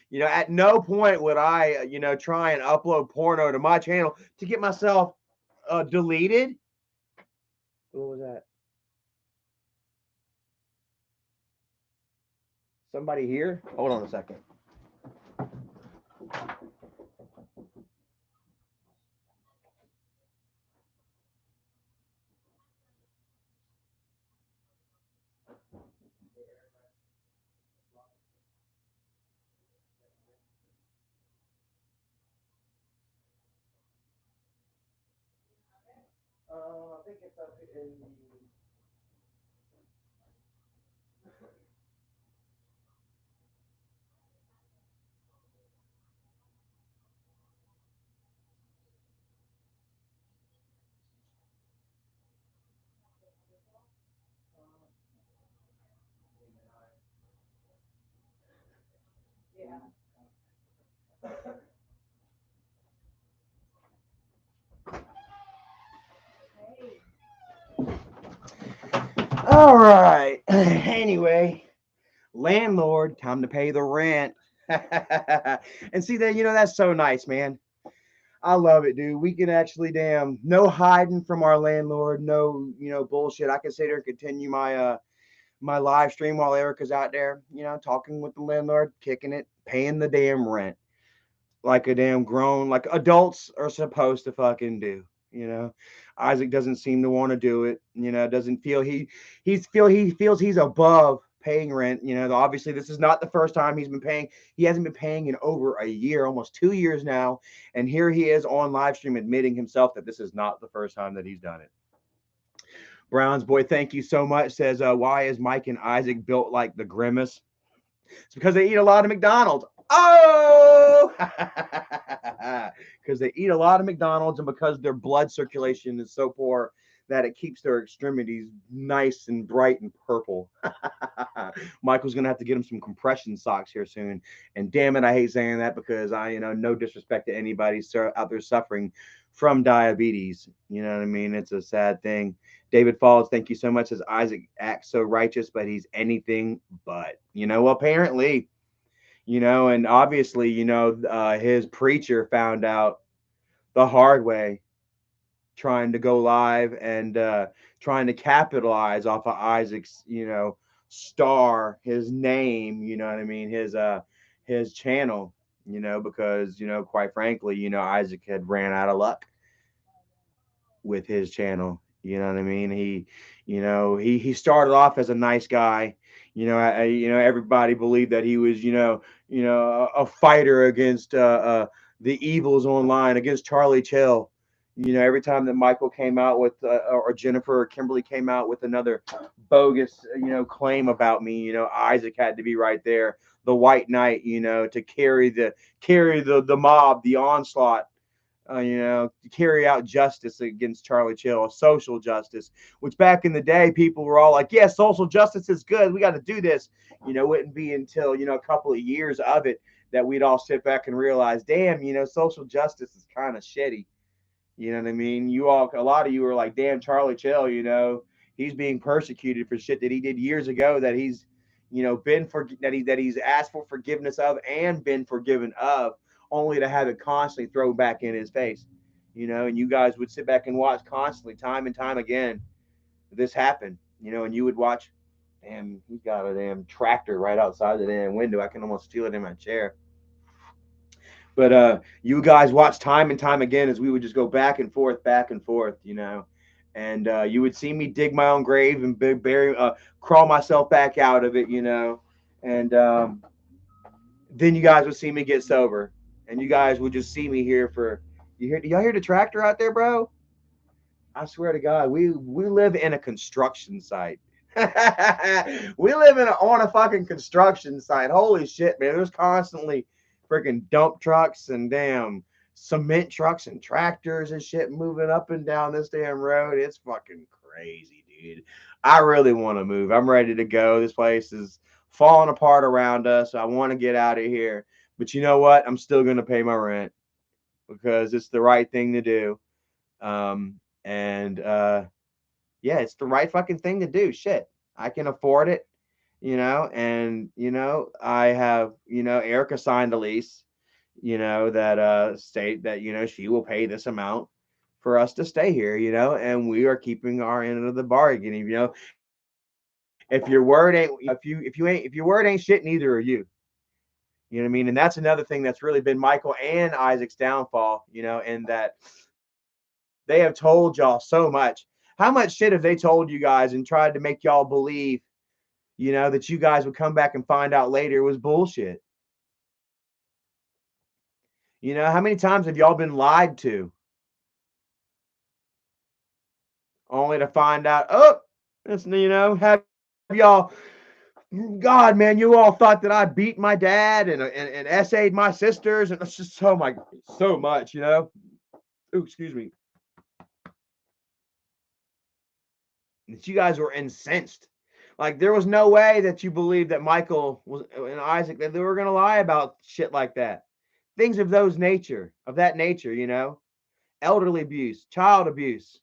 You know, at no point would I, you know, try and upload porno to my channel to get myself deleted. What was that? Somebody here? Hold on a second. I think it's up in the... All right. Anyway, landlord, time to pay the rent. And see that, you know, that's so nice, man. I love it, dude. We can actually no hiding from our landlord, no, you know, bullshit. I can sit there and continue my my live stream while Erica's out there, you know, talking with the landlord, kicking it, paying the damn rent like a damn grown, like adults are supposed to fucking do. You know, Isaac doesn't seem to want to do it. You know, doesn't feel he feels he's above paying rent. You know, obviously this is not the first time he's been paying. He hasn't been paying in over a year, almost 2 years now, and here he is on live stream admitting himself that this is not the first time that he's done it. Browns boy, thank you so much. Says, why is Mike and Isaac built like the Grimace? It's because they eat a lot of McDonald's. Oh, because they eat a lot of McDonald's and because their blood circulation is so poor that it keeps their extremities nice and bright and purple. Michael's gonna have to get him some compression socks here soon. And damn it, I hate saying that because no disrespect to anybody out there suffering from diabetes. You know what I mean? It's a sad thing. David Falls, thank you so much. Says Isaac acts so righteous, but he's anything but. Apparently, and obviously, his preacher found out the hard way, trying to go live and trying to capitalize off of Isaac's, star, his name, you know what I mean, his channel, because quite frankly, Isaac had ran out of luck with his channel. You know what I mean? He started off as a nice guy. Everybody believed that he was, a fighter against the evils online, against Charlie Chill. Every time that Michael came out with, or Jennifer or Kimberly came out with another bogus, claim about me, Isaac had to be right there, the white knight, to carry the mob, the onslaught, to carry out justice against Charlie Chill, social justice, which back in the day, people were all like, yeah, social justice is good. We got to do this. Wouldn't be until, a couple of years of it that we'd all sit back and realize, damn, social justice is kind of shitty. You know what I mean? A lot of you were like, damn, Charlie Chill, he's being persecuted for shit that he did years ago that he's, that he's asked for forgiveness of and been forgiven of, only to have it constantly thrown back in his face. And you guys would sit back and watch constantly, time and time again, this happen, and you would watch, damn, he's got a damn tractor right outside the damn window. I can almost steal it in my chair. But you guys watch time and time again as we would just go back and forth, and you would see me dig my own grave and crawl myself back out of it, and then you guys would see me get sober, and you guys would just see me here for, do y'all hear the tractor out there, bro? I swear to God, we live in a construction site. We live on a fucking construction site. Holy shit, man. There's constantly freaking dump trucks and damn cement trucks and tractors and shit moving up and down this damn road. It's fucking crazy, dude. I really want to move. I'm ready to go. This place is falling apart around us. I want to get out of here. But you know what? I'm still going to pay my rent because it's the right thing to do. Yeah, it's the right fucking thing to do. Shit, I can afford it, and I have, Erica signed a lease, that state that, she will pay this amount for us to stay here, and we are keeping our end of the bargain. If your word ain't, if your word ain't shit, neither are you. You know what I mean? And that's another thing that's really been Michael and Isaac's downfall, in that they have told y'all so much. How much shit have they told you guys and tried to make y'all believe, that you guys would come back and find out later it was bullshit? How many times have y'all been lied to? Only to find out, oh, it's, have y'all, God, man, you all thought that I beat my dad and essayed my sisters, and it's just so much, Ooh, excuse me. That you guys were incensed. Like, there was no way that you believed that Michael and Isaac, that they were going to lie about shit like that. Things of that nature, elderly abuse, child abuse.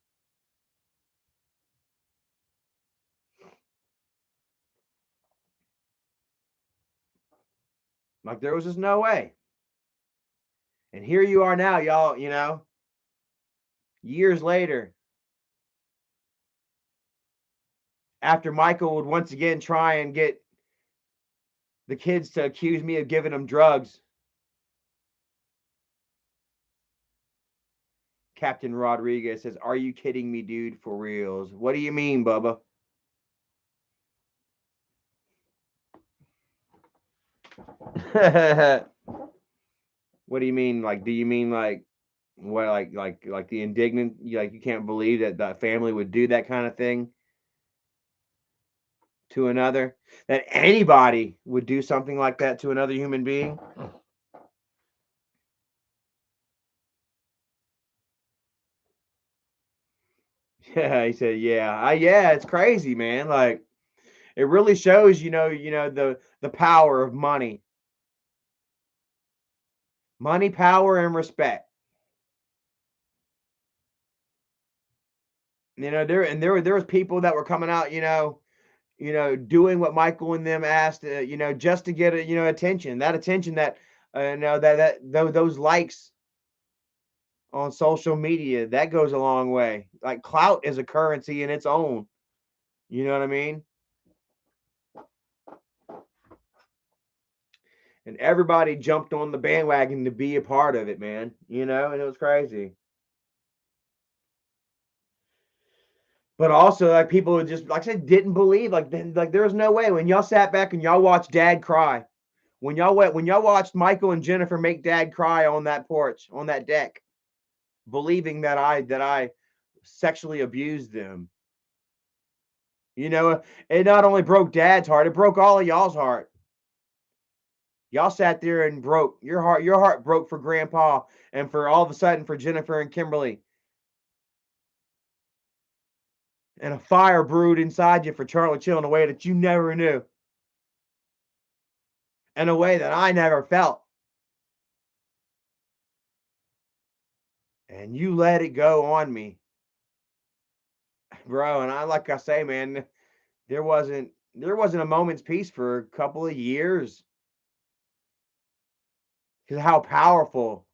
Like, there was just no way. And here you are now, y'all, years later, after Michael would once again try and get the kids to accuse me of giving them drugs. Captain Rodriguez says, "Are you kidding me, dude? For reals? What do you mean, Bubba?" What do you mean? Like, do you mean like what? Like the indignant? Like you can't believe that the family would do that kind of thing to another? That anybody would do something like that to another human being? Yeah, he said, yeah, yeah, it's crazy, man. Like, it really shows, the power of money, power, and respect. There was people that were coming out, doing what Michael and them asked, just to get attention. That attention that, those likes on social media, that goes a long way. Like clout is a currency in its own. You know what I mean? And everybody jumped on the bandwagon to be a part of it, man. And it was crazy. But also, like people would just, like I said, didn't believe. Like there was no way when y'all sat back and y'all watched Dad cry. When y'all watched Michael and Jennifer make Dad cry on that porch, on that deck, believing that I sexually abused them. It not only broke Dad's heart, it broke all of y'all's heart. Y'all sat there and broke your heart. Your heart broke for Grandpa, and for all of a sudden for Jennifer and Kimberly. And a fire brewed inside you for Charlie Chill in a way that you never knew. In a way that I never felt. And you let it go on me. Bro, and like I say, man, there wasn't a moment's peace for a couple of years. Because how powerful,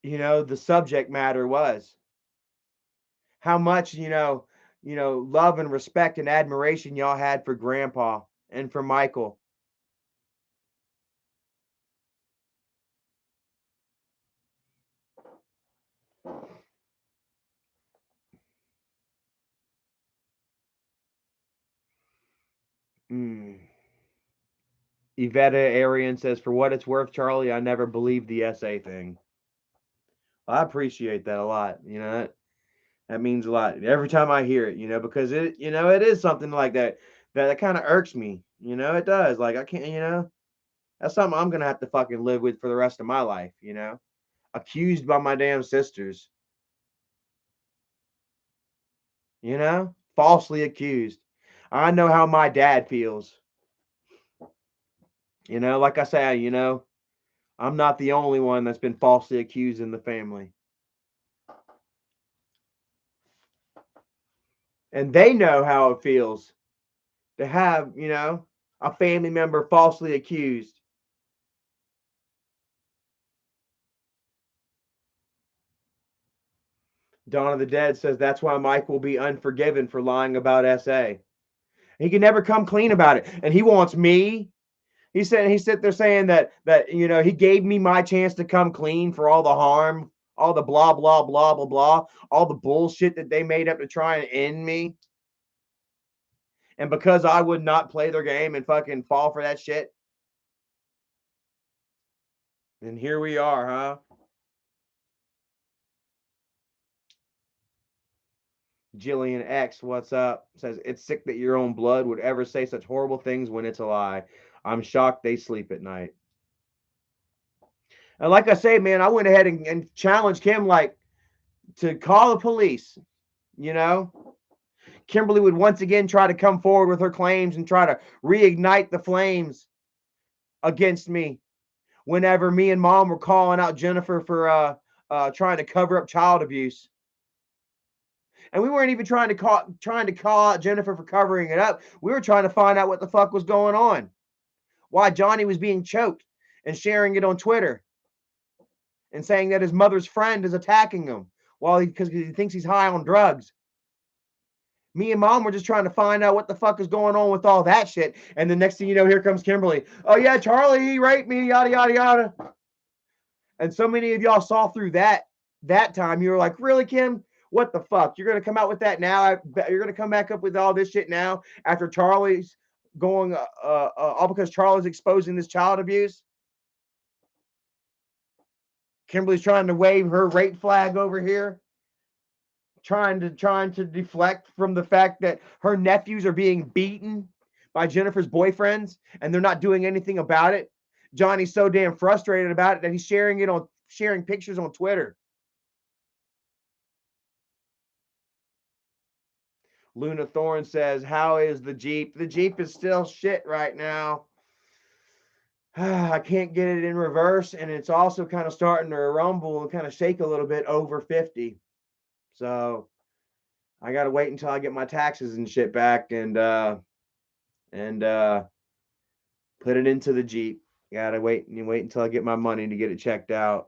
the subject matter was. How much, love and respect and admiration y'all had for Grandpa and for Michael. Yvetta Arian says, "For what it's worth, Charlie, I never believed the SA thing." I appreciate that a lot. That means a lot. Every time I hear it, because it is something like that kind of irks me. It does. Like I can't, that's something I'm gonna have to fucking live with for the rest of my life. Accused by my damn sisters. Falsely accused. I know how my dad feels. Like I say, I'm not the only one that's been falsely accused in the family. And they know how it feels to have, a family member falsely accused. Dawn of the Dead says that's why Mike will be unforgiven for lying about SA. He can never come clean about it. And he wants me. He's there saying that he gave me my chance to come clean for all the harm, all the blah blah blah blah blah, all the bullshit that they made up to try and end me. And because I would not play their game and fucking fall for that shit, then here we are, huh? Jillian X, what's up? Says, "It's sick that your own blood would ever say such horrible things when it's a lie. I'm shocked they sleep at night." And like I say, man, I went ahead and challenged him, like, to call the police. Kimberly would once again try to come forward with her claims and try to reignite the flames against me whenever me and Mom were calling out Jennifer for trying to cover up child abuse. And we weren't even trying to call out Jennifer for covering it up. We were trying to find out what the fuck was going on. Why Johnny was being choked and sharing it on Twitter and saying that his mother's friend is attacking him because he thinks he's high on drugs. Me and mom were just trying to find out what the fuck is going on with all that shit. And the next thing you know, here comes Kimberly. Oh yeah, Charlie, he raped me, yada yada yada. And so many of y'all saw through that time. You were like, really, Kim? What the fuck? You're gonna come out with that now? You're gonna come back up with all this shit now after Charlie's going all because Charlie's exposing this child abuse? Kimberly's trying to wave her rape flag over here, trying to deflect from the fact that her nephews are being beaten by Jennifer's boyfriends and they're not doing anything about it. Johnny's so damn frustrated about it that he's sharing pictures on Twitter. Luna Thorne says, how is the Jeep? The Jeep is still shit right now. I can't get it in reverse, and it's also kind of starting to rumble and kind of shake a little bit over 50. So I got to wait until I get my taxes and shit back and put it into the Jeep. Got to wait until I get my money to get it checked out.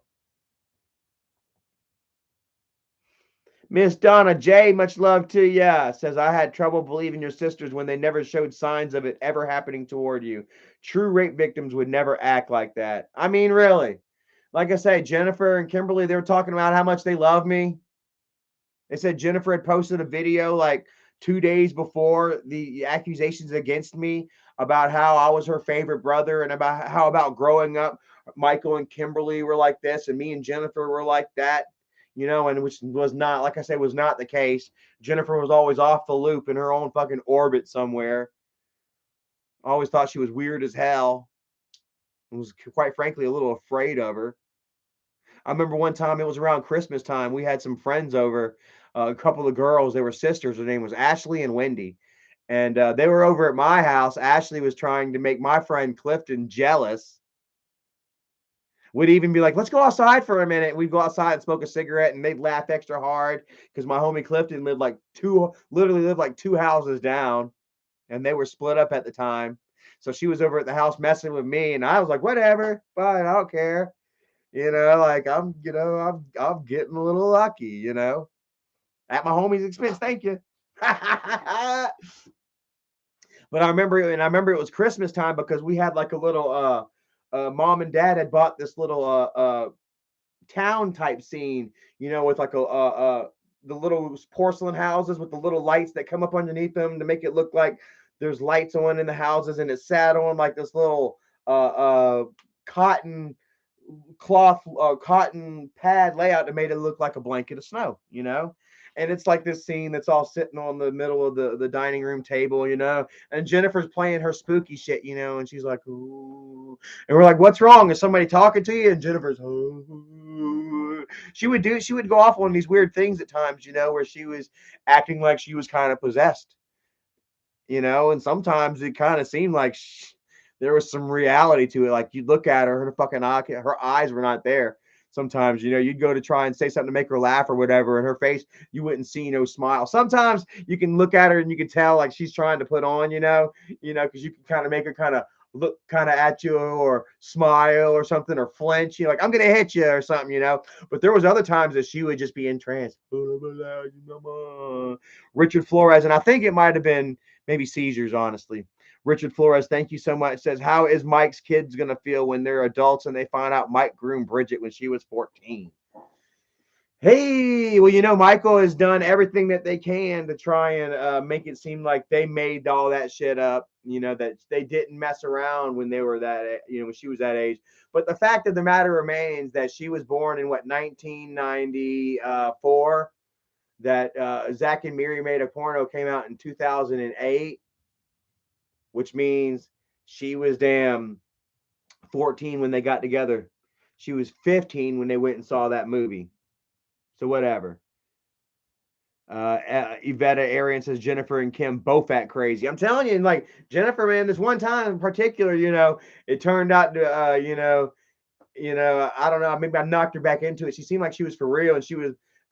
Miss Donna J, much love to ya, says, I had trouble believing your sisters when they never showed signs of it ever happening toward you. True rape victims would never act like that. I mean, really. Like I say, Jennifer and Kimberly, they were talking about how much they love me. They said Jennifer had posted a video like 2 days before the accusations against me about how I was her favorite brother and about how about growing up, Michael and Kimberly were like this and me and Jennifer were like that. You know, and which was not, like I said, was not the case. Jennifer was always off the loop in her own fucking orbit somewhere. I always thought she was weird as hell. I was quite frankly a little afraid of her. I remember one time, it was around Christmas time, we had some friends over, a couple of girls, they were sisters. Her name was Ashley and Wendy. And they were over at my house. Ashley was trying to make my friend Clifton jealous. Would even be like, let's go outside for a minute. We'd go outside and smoke a cigarette, and they'd laugh extra hard because my homie Clifton literally lived like 2 houses down, and they were split up at the time. So she was over at the house messing with me, and I was like, whatever, fine, I don't care. You know, like I'm getting a little lucky, you know, at my homie's expense. Thank you. But I remember it was Christmas time because we had like a little mom and dad had bought this little town type scene, you know, with like the little porcelain houses with the little lights that come up underneath them to make it look like there's lights on in the houses, and it's sat on like this little cotton cotton pad layout that made it look like a blanket of snow, you know. And it's like this scene that's all sitting on the middle of the dining room table, you know, and Jennifer's playing her spooky shit, you know, and she's like, ooh. And we're like, what's wrong? Is somebody talking to you? And Jennifer's, ooh. She would go off on these weird things at times, you know, where she was acting like she was kind of possessed, you know, and sometimes it kind of seemed like there was some reality to it. Like you'd look at her, her eyes were not there. Sometimes, you know, you'd go to try and say something to make her laugh or whatever, and her face, you wouldn't see no smile. Sometimes you can look at her and you can tell like she's trying to put on, you know, because you can kind of make her kind of look kind of at you or smile or something or flinch. You're like, I'm gonna hit you or something, you know. But there was other times that she would just be in trance. Richard Flores, and I think it might have been maybe seizures, honestly. Richard Flores, thank you so much. Says, how is Mike's kids going to feel when they're adults and they find out Mike groomed Bridget when she was 14? Hey, well, you know, Michael has done everything that they can to try and make it seem like they made all that shit up, you know, that they didn't mess around when they were that, you know, when she was that age. But the fact of the matter remains that she was born in 1994, that Zach and Miri Made a Porno came out in 2008. Which means she was damn 14 when they got together. She was 15 when they went and saw that movie. So whatever. Yvetta Arian says Jennifer and Kim both act crazy. I'm telling you, like Jennifer, man, this one time in particular, you know, it turned out to, you know, I don't know, maybe I knocked her back into it. She seemed like she was for real, and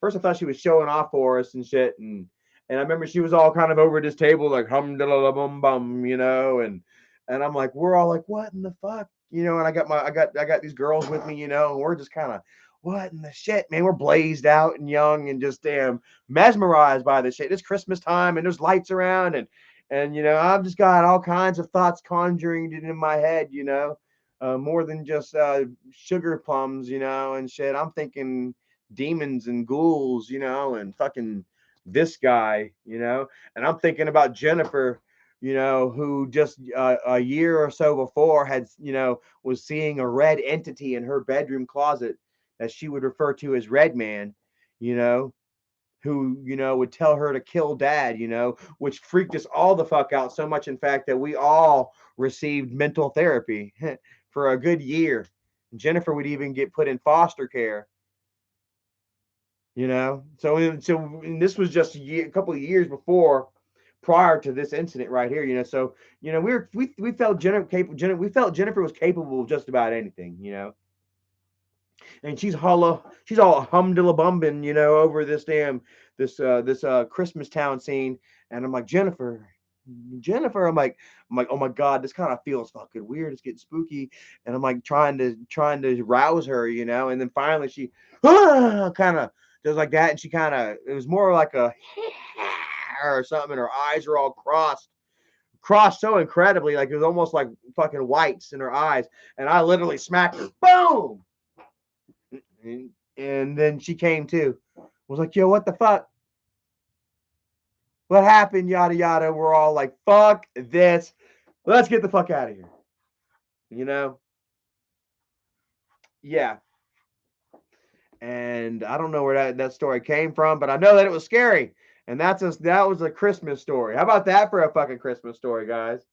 first I thought she was showing off for us and shit, and I remember she was all kind of over this table like hum da la bum bum, you know, and I'm like, we're all like, what in the fuck, you know, and I got these girls with me, you know, and we're just kind of, what in the shit, man? We're blazed out and young and just damn mesmerized by this shit. It's Christmas time and there's lights around and you know, I've just got all kinds of thoughts conjuring it in my head, you know, more than just sugar plums, you know, and shit. I'm thinking demons and ghouls, you know, and fucking this guy, you know, and I'm thinking about Jennifer, you know, who just a year or so before had, you know, was seeing a red entity in her bedroom closet that she would refer to as Red Man, you know, who, you know, would tell her to kill dad, you know, which freaked us all the fuck out so much, in fact, that we all received mental therapy for a good year. Jennifer would even get put in foster care, you know. So this was just a couple of years before, prior to this incident right here, you know. So you know, we felt we felt Jennifer was capable of just about anything, you know. And she's all humdillabumbing, you know, over this damn this Christmas town scene. And I'm like, Jennifer, I'm like, oh my god, this kind of feels fucking weird. It's getting spooky, and I'm like trying to rouse her, you know. And then finally she kind of does like that, and she kind of, it was more like a or something, and her eyes are all crossed so incredibly, like it was almost like fucking whites in her eyes, and I literally smacked her, boom. And then she came to. Was like, yo, what the fuck? What happened? Yada yada. We're all like, fuck this. Let's get the fuck out of here. You know? Yeah. And I don't know where that story came from, but I know that it was scary. And that was a Christmas story. How about that for a fucking Christmas story, guys?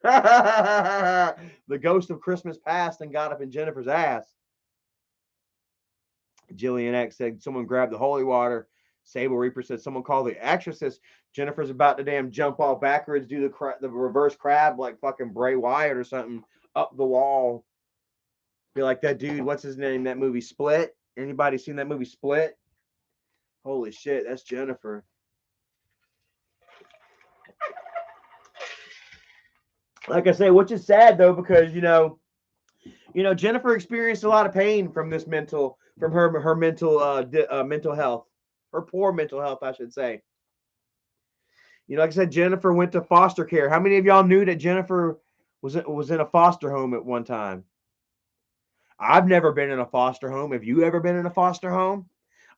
The ghost of Christmas past and got up in Jennifer's ass. Jillian X said someone grabbed the holy water. Sable Reaper said someone called the exorcist. Jennifer's about to damn jump all backwards, do the reverse crab like fucking Bray Wyatt or something up the wall. Be like that dude. What's his name? That movie Split. Anybody seen that movie Split? Holy shit, that's Jennifer. Like I say, which is sad though, because you know, Jennifer experienced a lot of pain from this her mental health, her poor mental health, I should say. You know, like I said, Jennifer went to foster care. How many of y'all knew that Jennifer was in a foster home at one time? I've never been in a foster home. Have you ever been in a foster home?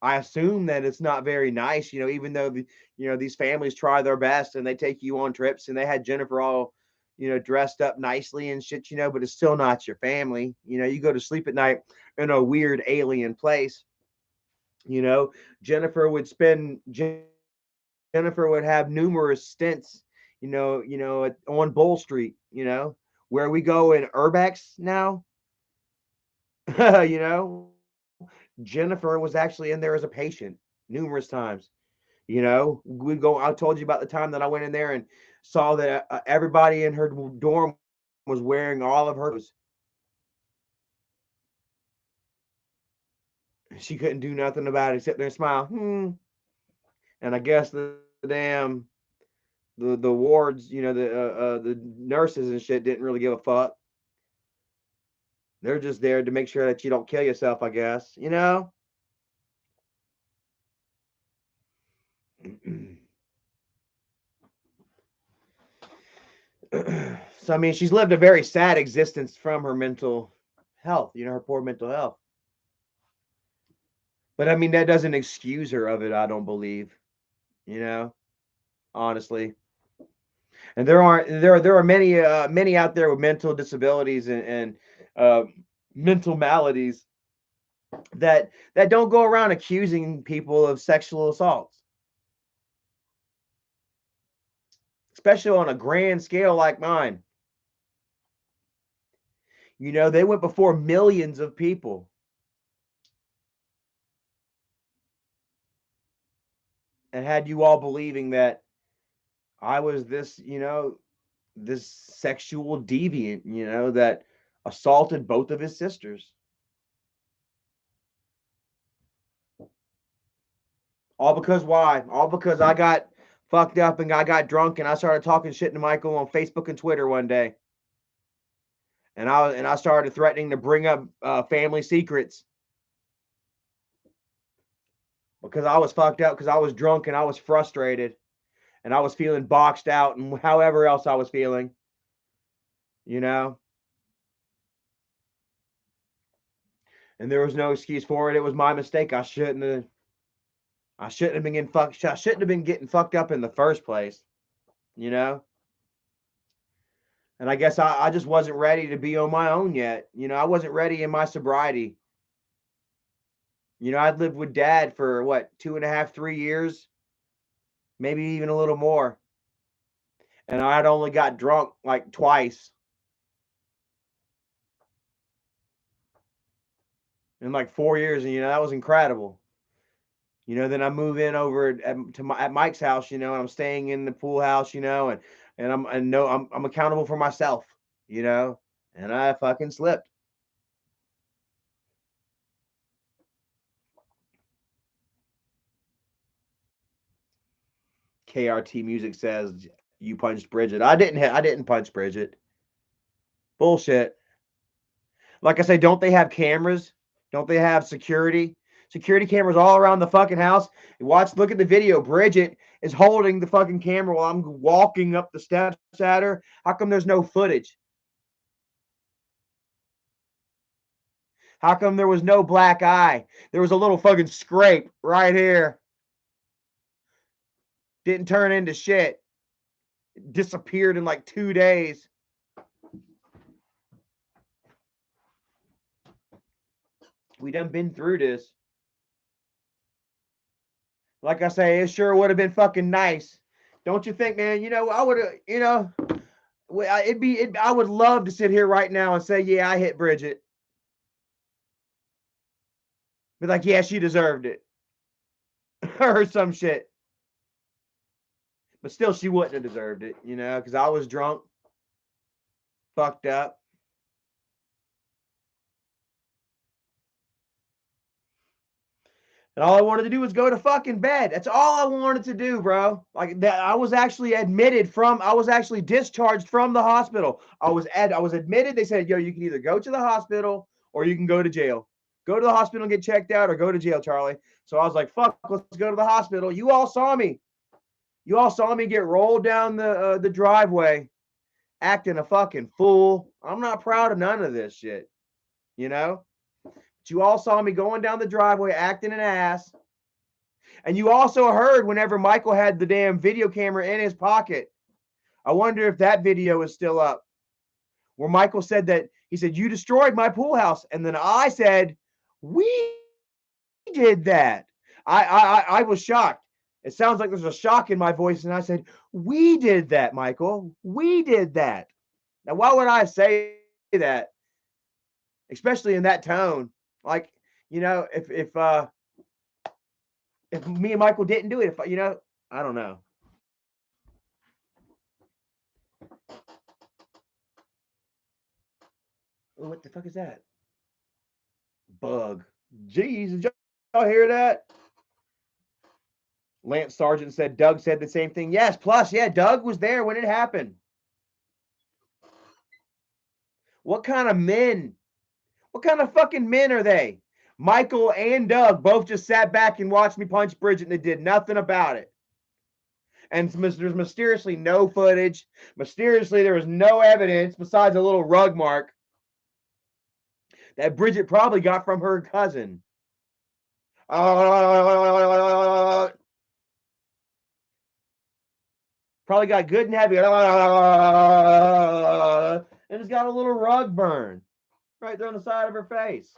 I assume that it's not very nice, you know, even though these families try their best and they take you on trips, and they had Jennifer all, you know, dressed up nicely and shit, you know, but it's still not your family. You know, you go to sleep at night in a weird alien place. You know, Jennifer would have numerous stints, on Bull Street, you know, where we go in Urbex now. you know, Jennifer was actually in there as a patient numerous times. You know, I told you about the time that I went in there and saw that everybody in her dorm was wearing all of her clothes. She couldn't do nothing about it, sit there and smile. And I guess the damn the wards, you know, the nurses and shit didn't really give a fuck. They're just there to make sure that you don't kill yourself, I guess, you know? So I mean, she's lived a very sad existence from her mental health, you know, her poor mental health. But I mean, that doesn't excuse her of it, I don't believe, you know, honestly. And there are many out there with mental disabilities and uh, mental maladies that don't go around accusing people of sexual assaults, especially on a grand scale like mine. You know, they went before millions of people and had you all believing that I was this, you know, this sexual deviant, you know, that assaulted both of his sisters. All because why? All because I got fucked up and I got drunk and I started talking shit to Michael on Facebook and Twitter one day. And I started threatening to bring up family secrets. because I was fucked up, because I was drunk and I was frustrated and I was feeling boxed out and however else I was feeling, you know. And there was no excuse for it. It was my mistake. I shouldn't have been getting fucked. I shouldn't have been getting fucked up in the first place, you know. And I guess I just wasn't ready to be on my own yet. You know, I wasn't ready in my sobriety. You know, I'd lived with dad for what, 2.5, 3 years, maybe even a little more. And I'd only got drunk like twice in like 4 years. And, you know, that was incredible. You know, then I move in over at Mike's house, you know, and I'm staying in the pool house, you know, and I'm accountable for myself, you know, and I fucking slipped. KRT Music says you punched Bridget. I didn't punch Bridget. Bullshit. Like I say, don't they have cameras? Don't they have security? Security cameras all around the fucking house. Look at the video. Bridget is holding the fucking camera while I'm walking up the steps at her. How come there's no footage? How come there was no black eye? There was a little fucking scrape right here. Didn't turn into shit. It disappeared in like 2 days. We done been through this. Like I say, it sure would have been fucking nice. Don't you think, man? You know, I would have, you know, I would love to sit here right now and say, yeah, I hit Bridget. Be like, yeah, she deserved it. Or some shit. But still, she wouldn't have deserved it, you know, because I was drunk, fucked up. And all I wanted to do was go to fucking bed. That's all I wanted to do, bro. Like that, I was actually discharged from the hospital. I was admitted. They said, yo, you can either go to the hospital or you can go to jail. Go to the hospital and get checked out or go to jail, Charlie. So I was like, fuck, let's go to the hospital. You all saw me. You all saw me get rolled down the driveway acting a fucking fool. I'm not proud of none of this shit, you know? But you all saw me going down the driveway acting an ass. And you also heard whenever Michael had the damn video camera in his pocket. I wonder if that video is still up. Where Michael said that, he said, you destroyed my pool house. And then I said, we did that. I was shocked. It sounds like there's a shock in my voice. And I said, we did that, Michael. We did that. Now, why would I say that? Especially in that tone. Like, you know, if me and Michael didn't do it, if you know, I don't know. Oh, what the fuck is that? Bug. Jeez, did y'all hear that? Lance Sargent said Doug said the same thing. Yes, plus, yeah, Doug was there when it happened. What kind of men? What kind of fucking men are they? Michael and Doug both just sat back and watched me punch Bridget and they did nothing about it. And there's mysteriously no footage. Mysteriously, there was no evidence besides a little rug mark that Bridget probably got from her cousin. Probably got good and heavy. And it's got a little rug burn right there on the side of her face.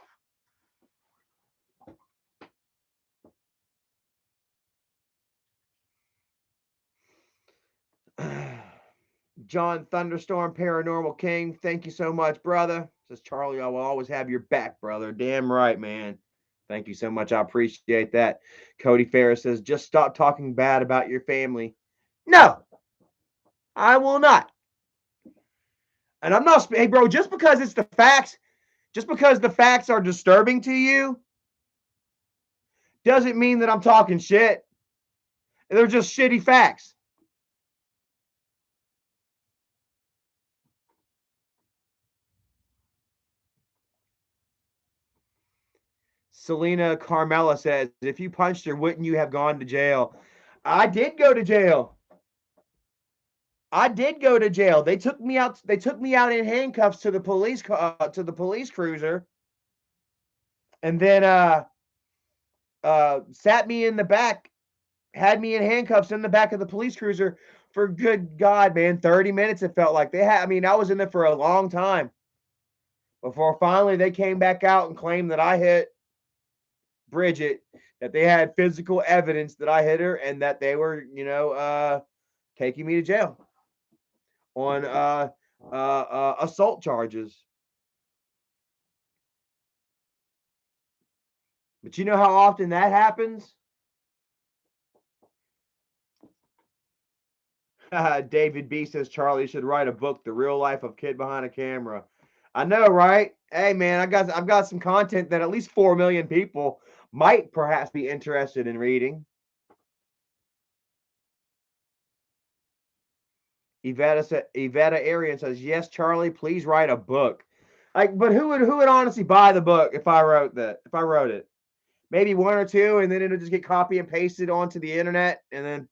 John Thunderstorm Paranormal King, thank you so much, brother. Says Charlie, I will always have your back, brother. Damn right, man. Thank you so much. I appreciate that. Cody Ferris says, just stop talking bad about your family. No, I will not. And I'm not, hey, bro, just because it's the facts, just because the facts are disturbing to you, doesn't mean that I'm talking shit. They're just shitty facts. Selena Carmela says, if you punched her, wouldn't you have gone to jail? I did go to jail. I did go to jail. They took me out. They took me out in handcuffs to the police cruiser, and then sat me in the back, had me in handcuffs in the back of the police cruiser for, good God, man, 30 minutes. It felt like they had. I mean, I was in there for a long time before finally they came back out and claimed that I hit Bridget, that they had physical evidence that I hit her, and that they were, taking me to jail on assault charges. But you know how often that happens? David B says Charlie should write a book, The Real Life of Kid Behind a Camera. I know, right? Hey, man, I've got some content that at least 4 million people might perhaps be interested in reading. Iveta Arian says, yes, Charlie, please write a book. Like, but who would honestly buy the book if I wrote that? If I wrote it? Maybe one or two, and then it'll just get copy and pasted onto the internet, and then,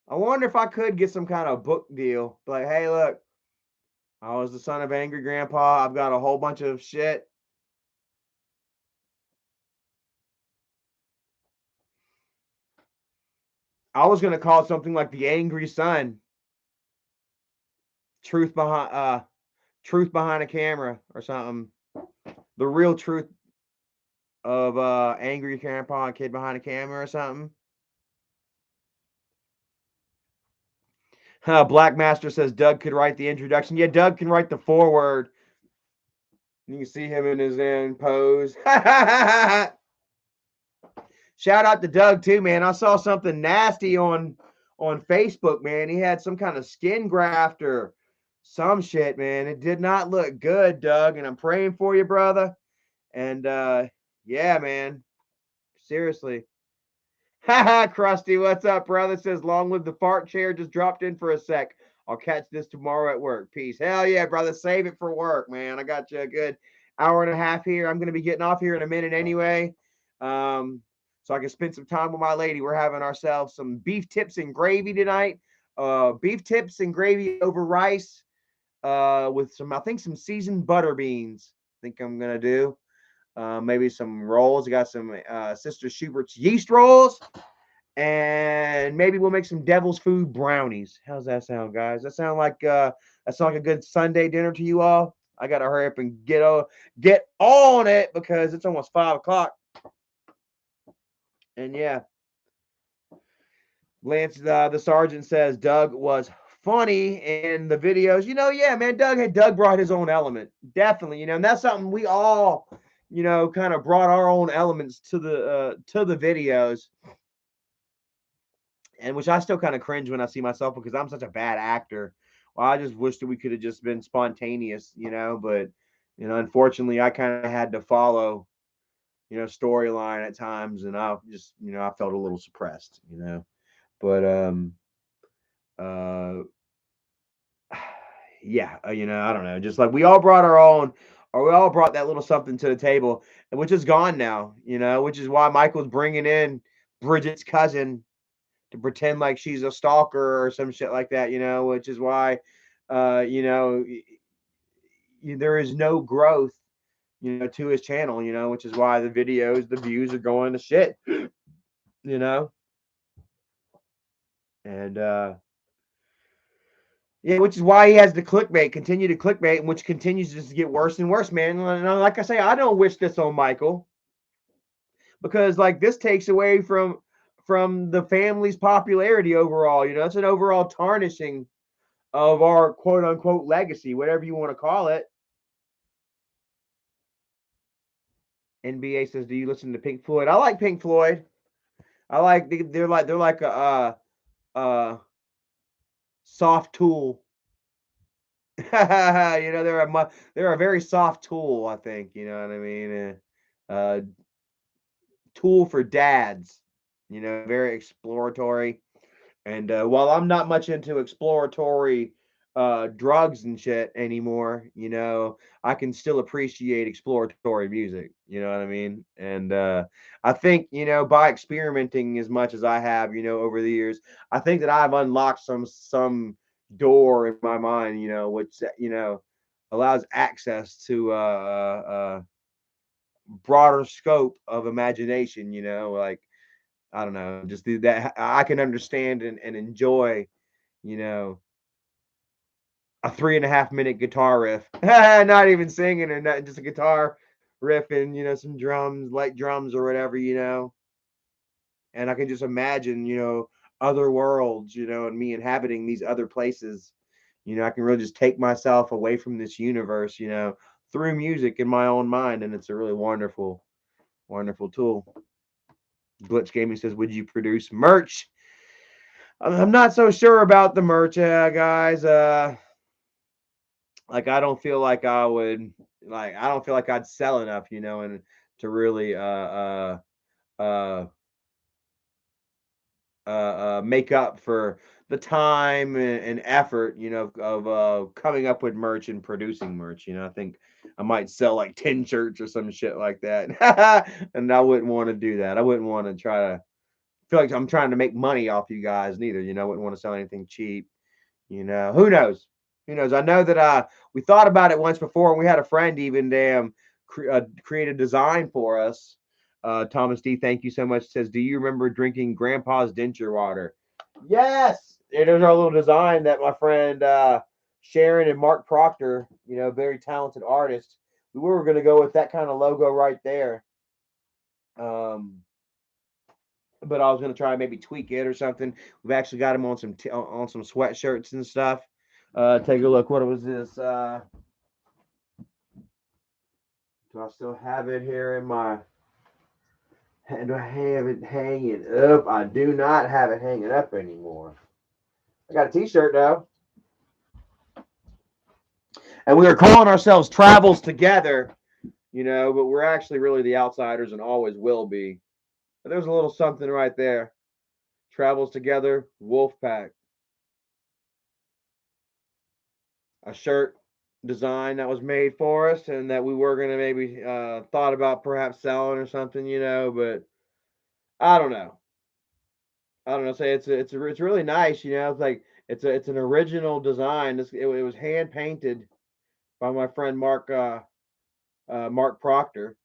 I wonder if I could get some kind of book deal. Like, hey, look, I was the son of angry grandpa. I've got a whole bunch of shit. I was gonna call it something like The Angry Son. Truth behind a camera or something. The real truth of angry grandpa and kid behind a camera or something. Black Master says Doug could write the introduction. Yeah, Doug can write the foreword. You can see him in his own pose. Shout out to Doug too, man. I saw something nasty on Facebook, man. He had some kind of skin graft or some shit, man. It did not look good, Doug, and I'm praying for you, brother. And yeah, man. Seriously. Haha, Krusty, what's up, brother? Says long live the fart chair. Just dropped in for a sec. I'll catch this tomorrow at work. Peace. Hell yeah, brother. Save it for work, man. I got you a good hour and a half here. I'm gonna be getting off here in a minute anyway. So I can spend some time with my lady. We're having ourselves some beef tips and gravy tonight. Beef tips and gravy over rice. With some, I think, some seasoned butter beans. I think I'm gonna do. Maybe some rolls. I got some Sister Schubert's yeast rolls, and maybe we'll make some devil's food brownies. How's that sound, guys? That sound like a good Sunday dinner to you all? I gotta hurry up and get on it because it's almost 5 o'clock. And yeah, Lance, the sergeant says Doug was funny in the videos. Yeah, man, Doug brought his own element, definitely. And that's something we all, kind of brought our own elements to the videos, and which I still kind of cringe when I see myself because I'm such a bad actor. Well, I just wish that we could have just been spontaneous, but unfortunately, I kind of had to follow, storyline at times, and I just, I felt a little suppressed, but yeah, I don't know, just like we all brought our own, or we all brought that little something to the table, which is gone now, which is why Michael's bringing in Bridget's cousin to pretend like she's a stalker or some shit like that, which is why, there is no growth, to his channel, which is why the views are going to shit, and yeah, which is why he has the continue to clickbait, which continues just to get worse and worse, man. And like I say, I don't wish this on Michael, because like this takes away from the family's popularity overall. It's an overall tarnishing of our quote unquote legacy, whatever you want to call it. NBA says, "Do you listen to Pink Floyd?" I like Pink Floyd. I like they're like a soft tool. They're a very soft tool. I think, you know what I mean. Tool for dads. Very exploratory. And while I'm not much into exploratory drugs and shit anymore. I can still appreciate exploratory music. You know what I mean? And I think, by experimenting as much as I have, over the years, I think that I've unlocked some door in my mind, which allows access to broader scope of imagination. Like, I don't know, just that I can understand and enjoy, you know, a 3.5 minute guitar riff. Not even singing or nothing, just a guitar riff and some drums, light drums or whatever, and I can just imagine, other worlds, and me inhabiting these other places. I can really just take myself away from this universe, through music in my own mind, and it's a really wonderful, wonderful tool. Glitch Gaming says, "Would you produce merch?" I'm not so sure about the merch, guys. Like I don't feel like I would, like I don't feel like I'd sell enough, and to really uh, make up for the time and effort, of coming up with merch and producing merch. I think I might sell like 10 shirts or some shit like that, and I wouldn't want to do that. I wouldn't want to try to feel like I'm trying to make money off you guys neither. I wouldn't want to sell anything cheap. Who knows? Who knows? I know that we thought about it once before, and we had a friend even create a design for us. Thomas D, thank you so much. Says, "Do you remember drinking Grandpa's denture water?" Yes, it was our little design that my friend Sharon and Mark Proctor, very talented artists. We were going to go with that kind of logo right there. But I was gonna try and maybe tweak it or something. We've actually got them on some sweatshirts and stuff. Take a look. What was this? Do I still have it here in my? Do I have it hanging up? I do not have it hanging up anymore. I got a T-shirt though, and we were calling ourselves Travels Together, but we're actually really the outsiders and always will be. But there's a little something right there. Travels Together, Wolfpack. A shirt design that was made for us and that we were going to maybe thought about perhaps selling or something, but I don't know. I don't know. Say it's really nice, It's like it's an original design. It was hand painted by my friend Mark Proctor,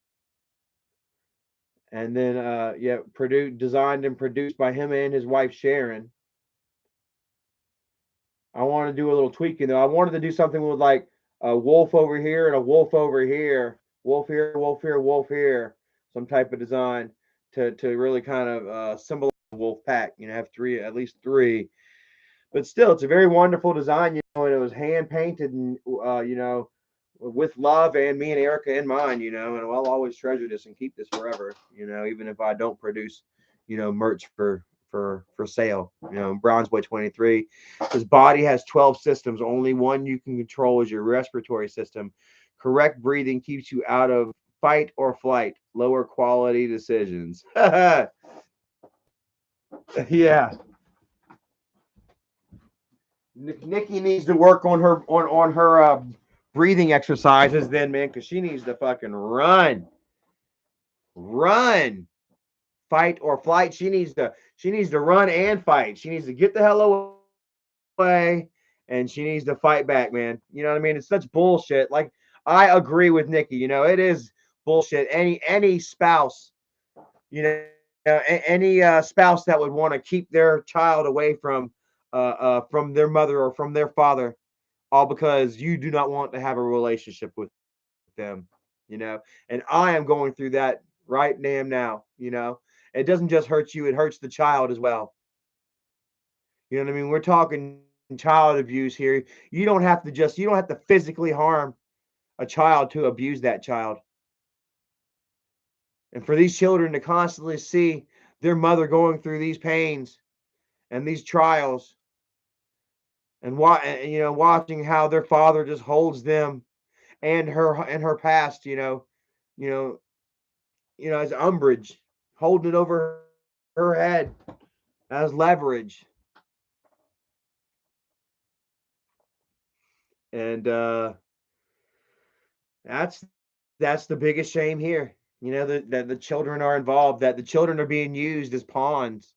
and then designed and produced by him and his wife Sharon. I want to do a little tweaking though. I wanted to do something with like a wolf over here and a wolf over here, wolf here, wolf here, wolf here, some type of design to really kind of symbolize the wolf pack. Have three, at least three. But still, it's a very wonderful design. And it was hand painted and with love and me and Erica in mind. And I'll always treasure this and keep this forever. Even if I don't produce, merch for sale. Bronze Boy 23. His body has 12 systems. Only one you can control is your respiratory system. Correct breathing keeps you out of fight or flight. Lower quality decisions. Yeah. Nikki needs to work on her breathing exercises then, man, because she needs to fucking run, fight or flight. She needs to run and fight. She needs to get the hell away, and she needs to fight back, man. You know what I mean? It's such bullshit. Like I agree with Nikki. It is bullshit. Any spouse, any spouse that would want to keep their child away from their mother or from their father, all because you do not want to have a relationship with them. And I am going through that right damn now. It doesn't just hurt you; it hurts the child as well. You know what I mean? We're talking child abuse here. You don't have to physically harm a child to abuse that child. And for these children to constantly see their mother going through these pains and these trials and watching how their father just holds them and her past, you know, as umbrage, holding it over her head as leverage. And that's the biggest shame here. You know, that the children are involved, that the children are being used as pawns.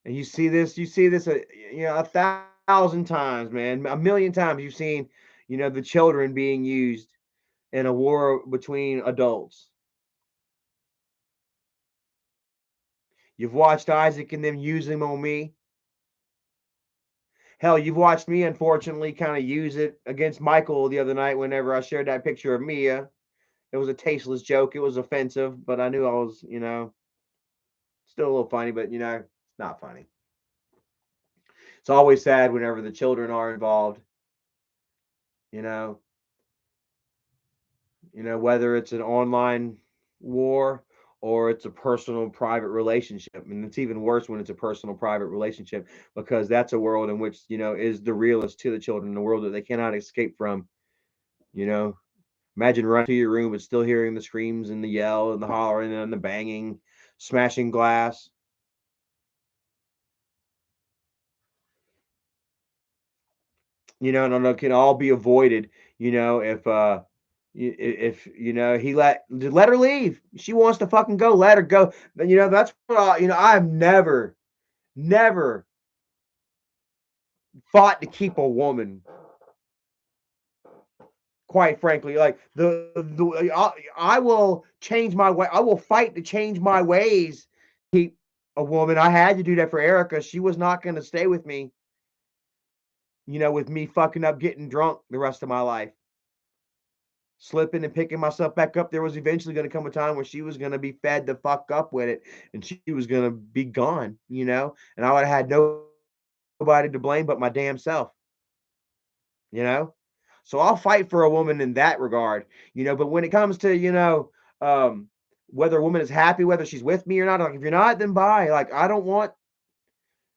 And you see this, you know, 1,000 times, man, a million times. You've seen, you know, the children being used in a war between adults. You've watched Isaac and them use him on me. Hell, you've watched me, unfortunately, kind of use it against Michael the other night whenever I shared that picture of Mia. It was a tasteless joke. It was offensive, but I knew I was, you know, still a little funny, but, you know, it's not funny. It's always sad whenever the children are involved, you know, whether it's an online war or it's a personal private relationship. And it's even worse when it's a personal private relationship, because that's a world in which, you know, is the realist to the children, the world that they cannot escape from. You know, imagine running to your room but still hearing the screams and the yell and the hollering and the banging, smashing glass. You know, and it can all be avoided, you know, if you know, he let her leave. She wants to fucking go, let her go. Then, you know, that's what you know, I've never fought to keep a woman, quite frankly. Like I will change my way. I will fight to change my ways. Keep a woman. I had to do that for Erica. She was not going to stay with me, you know, with me fucking up, getting drunk the rest of my life, slipping and picking myself back up. There was eventually going to come a time where she was going to be fed the fuck up with it, and she was going to be gone, you know, and I would have had nobody to blame but my damn self, you know. So I'll fight for a woman in that regard, you know. But when it comes to, you know, whether a woman is happy, whether she's with me or not, like if you're not, then bye. Like I don't want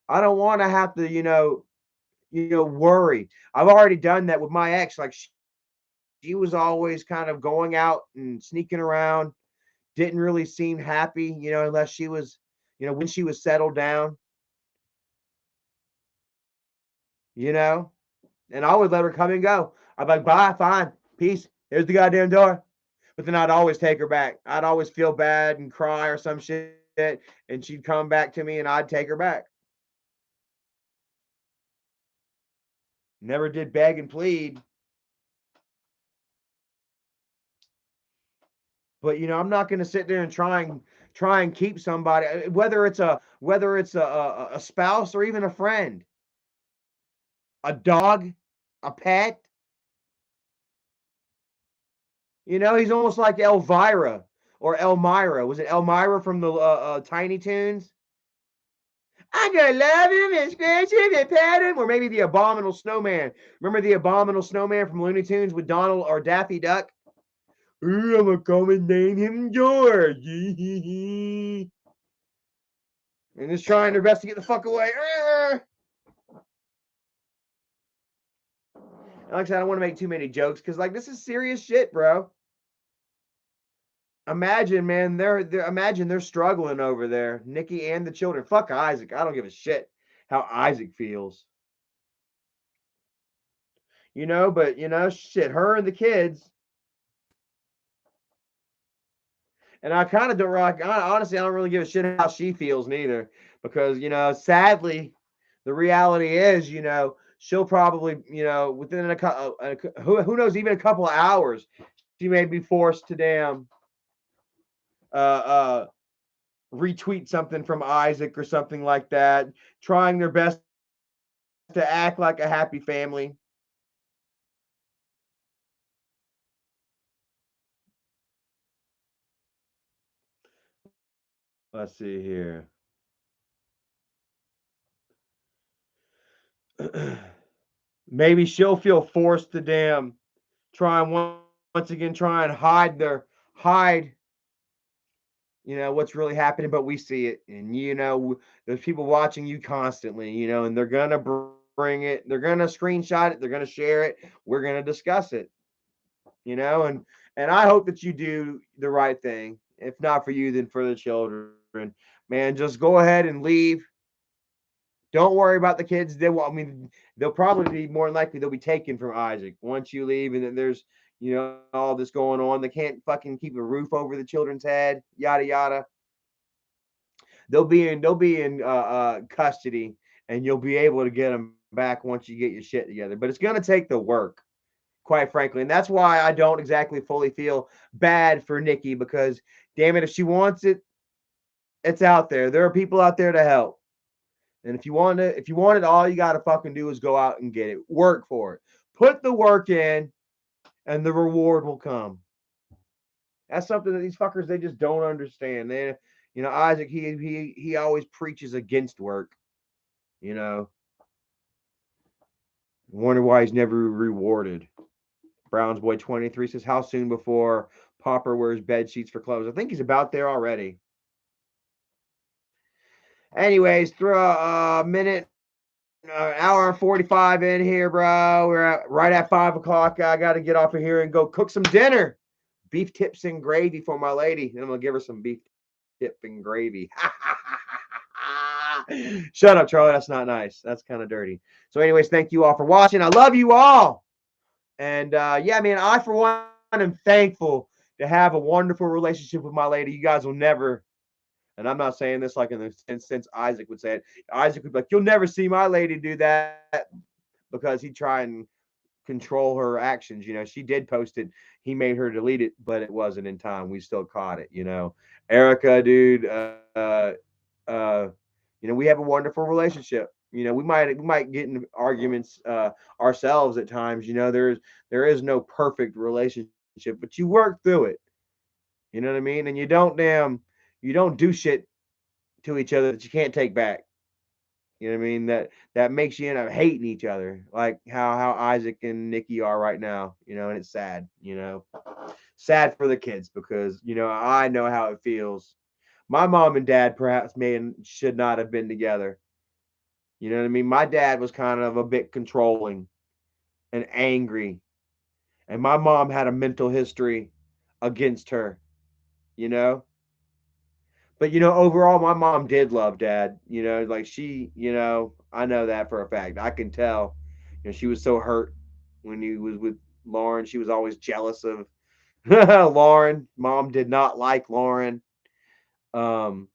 to have to, you know, worry. I've already done that with my ex. Like she was always kind of going out and sneaking around, didn't really seem happy, you know, unless she was, you know, when she was settled down, you know, and I would let her come and go. I'd be like, bye, fine, peace. Here's the goddamn door. But then I'd always take her back. I'd always feel bad and cry or some shit, and she'd come back to me and I'd take her back. Never did beg and plead. But you know, I'm not going to sit there and try and keep somebody, whether it's a spouse or even a friend, a dog, a pet. You know, he's almost like Elvira or Elmira. Was it Elmira from the Tiny Toons? I'm gonna love him and scratch him and pat him, or maybe the Abominable Snowman. Remember the Abominable Snowman from Looney Tunes with Donald or Daffy Duck? Ooh, I'm gonna come and name him George. And just trying their best to get the fuck away. Like I said, I don't want to make too many jokes because, like, this is serious shit, bro. Imagine, man, imagine they're struggling over there, Nikki and the children. Fuck Isaac. I don't give a shit how Isaac feels. You know, but you know, shit, her and the kids. And I kind of don't like, honestly, I don't really give a shit how she feels neither. Because, you know, sadly, the reality is, you know, she'll probably, you know, within who knows, even a couple of hours, she may be forced to damn uh uh retweet something from Isaac or something like that, trying their best to act like a happy family. Let's see here. Maybe she'll feel forced to damn try and once again try and hide, you know, what's really happening, but we see it. And you know, there's people watching you constantly, you know, and they're gonna bring it, they're gonna screenshot it, they're gonna share it, we're gonna discuss it, you know. And I hope that you do the right thing. If not for you, then for the children. Man, just go ahead and leave. Don't worry about the kids. They will, I mean, they'll probably be more than likely they'll be taken from Isaac once you leave, and then there's all this going on. They can't fucking keep a roof over the children's head. Yada yada. They'll be in custody, and you'll be able to get them back once you get your shit together. But it's gonna take the work, quite frankly, and that's why I don't exactly fully feel bad for Nikki because, damn it, if she wants it, it's out there. There are people out there to help. And if you want it, all you gotta fucking do is go out and get it. Work for it. Put the work in, and the reward will come. That's something that these fuckers they just don't understand. Isaac he always preaches against work. You know, wonder why he's never rewarded. Brown's boy 23 says, "How soon before Popper wears bed sheets for clothes?" I think he's about there already. Anyways, throw a minute, an hour and 45 in here, bro. We're right at 5 o'clock. I got to get off of here and go cook some dinner. Beef tips and gravy for my lady. And I'm going to give her some beef tip and gravy. Shut up, Charlie. That's not nice. That's kind of dirty. So, anyways, thank you all for watching. I love you all. And yeah, man, I, for one, am thankful to have a wonderful relationship with my lady. You guys will never. And I'm not saying this like in the sense Isaac would say it. Isaac would be like, "You'll never see my lady do that," because he'd try and control her actions. She did post it. He made her delete it, but it wasn't in time. We still caught it. Erica, dude. We have a wonderful relationship. We might get in arguments ourselves at times. There is no perfect relationship, but you work through it. You know what I mean? And you don't do shit to each other that you can't take back. You know what I mean? That makes you end up hating each other, like how Isaac and Nikki are right now. And it's sad. Sad for the kids because I know how it feels. My mom and dad perhaps may and should not have been together. You know what I mean? My dad was kind of a bit controlling and angry, and my mom had a mental history against her. You know, but overall, my mom did love dad. Like I know that for a fact. I can tell. She was so hurt when he was with Lauren. She was always jealous of Lauren. Mom did not like Lauren. Um,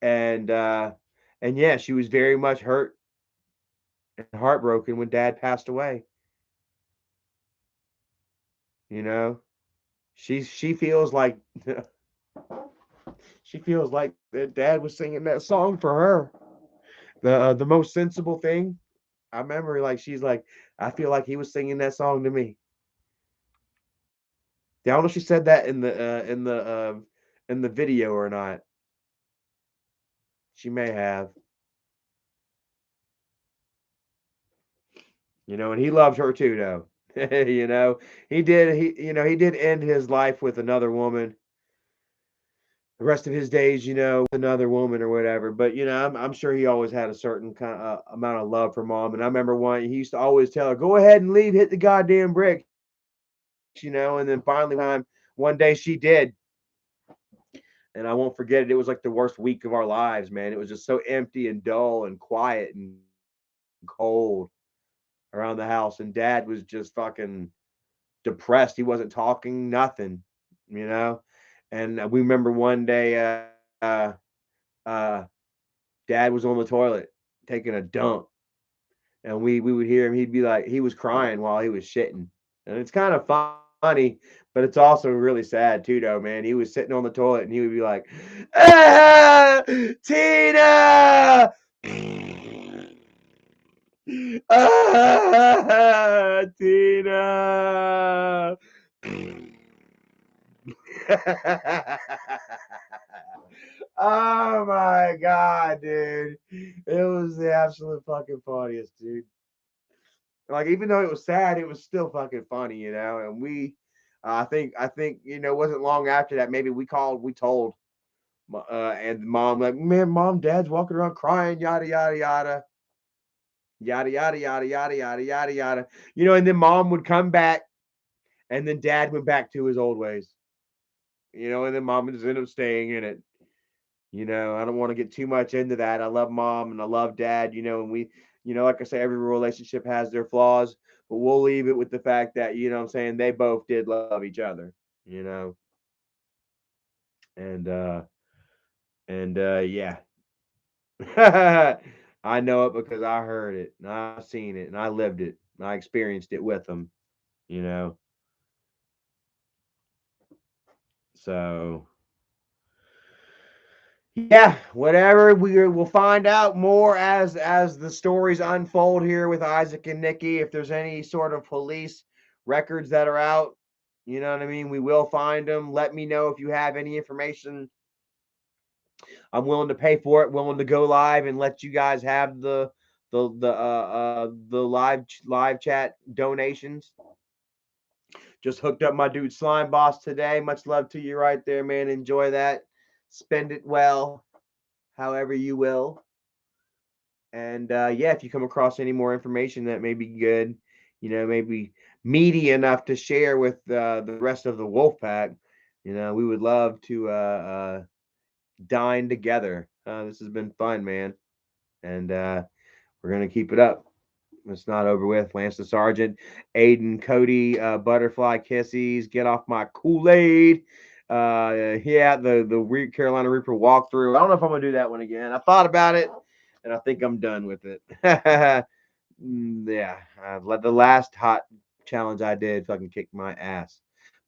and yeah, she was very much hurt and heartbroken when dad passed away. You know, she feels like she feels like that dad was singing that song for her. The most sensible thing. I remember like she's like, I feel like he was singing that song to me. I don't know if she said that in the video or not. She may have. And he loved her too, though. He did end his life with another woman. The rest of his days, with another woman or whatever. But I'm sure he always had a certain kind of amount of love for mom. And I remember he used to always tell her, "Go ahead and leave, hit the goddamn bricks." And then finally, one day she did, and I won't forget it. It was like the worst week of our lives, man. It was just so empty and dull and quiet and cold around the house, and dad was just fucking depressed. He wasn't talking, nothing, you know. And we remember one day, uh, dad was on the toilet taking a dump, and we would hear him. He'd be like, he was crying while he was shitting, and it's kind of funny, but it's also really sad too, though, man. He was sitting on the toilet, and he would be like, "Ah, Tina." Ah, Tina. Oh my god, dude. It was the absolute fucking funniest, dude. Like, even though it was sad, it was still fucking funny, And I think, it wasn't long after that. Maybe we told, and mom, like, "Man, mom, dad's walking around crying, yada, yada, yada. Yada, yada, yada, yada, yada, yada, yada. And then mom would come back, and then dad went back to his old ways. And then mom would just end up staying in it. You know, I don't want to get too much into that. I love mom and I love dad, you know, and we, you know, like I say, every relationship has their flaws, but we'll leave it with the fact that, you know what I'm saying, they both did love each other, you know. And yeah. I know it because I heard it and I seen it and I lived it and I experienced it with them, you know. So yeah, whatever we'll find out more as the stories unfold here with Isaac and Nikki. If there's any sort of police records that are out, you know what I mean. We will find them. Let me know if you have any information. I'm willing to pay for it. Willing to go live and let you guys have the live chat donations. Just hooked up my dude Slime Boss today. Much love to you right there, man. Enjoy that. Spend it well, however you will. And yeah, if you come across any more information that may be good, you know, maybe meaty enough to share with the rest of the wolf pack, you know, we would love to dine together. This has been fun, man. And we're going to keep it up. It's not over with. Lance the Sergeant, Aiden, Cody, Butterfly Kissies, get off my Kool-Aid. Yeah, the Carolina Reaper walkthrough. I don't know if I'm gonna do that one again. I thought about it, and I think I'm done with it. Yeah, let the last hot challenge I did fucking kick my ass.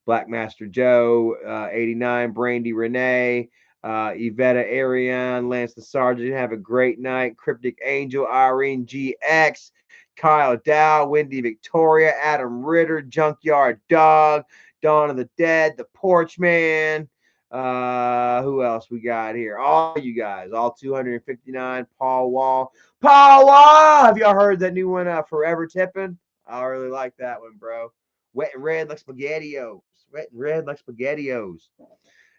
Black Master Joe, 89, Brandy Renee, Yvetta Ariane, Lance the Sergeant. Have a great night. Cryptic Angel, Irene GX, Kyle Dow, Wendy Victoria, Adam Ritter, Junkyard Dog, Dawn of the Dead, The Porch Man. Who else we got here? All you guys, all 259. Paul Wall. Paul Wall! Have y'all heard that new one, Forever Tipping? I really like that one, bro. Wet and red like spaghettios. Wet and red like spaghettios.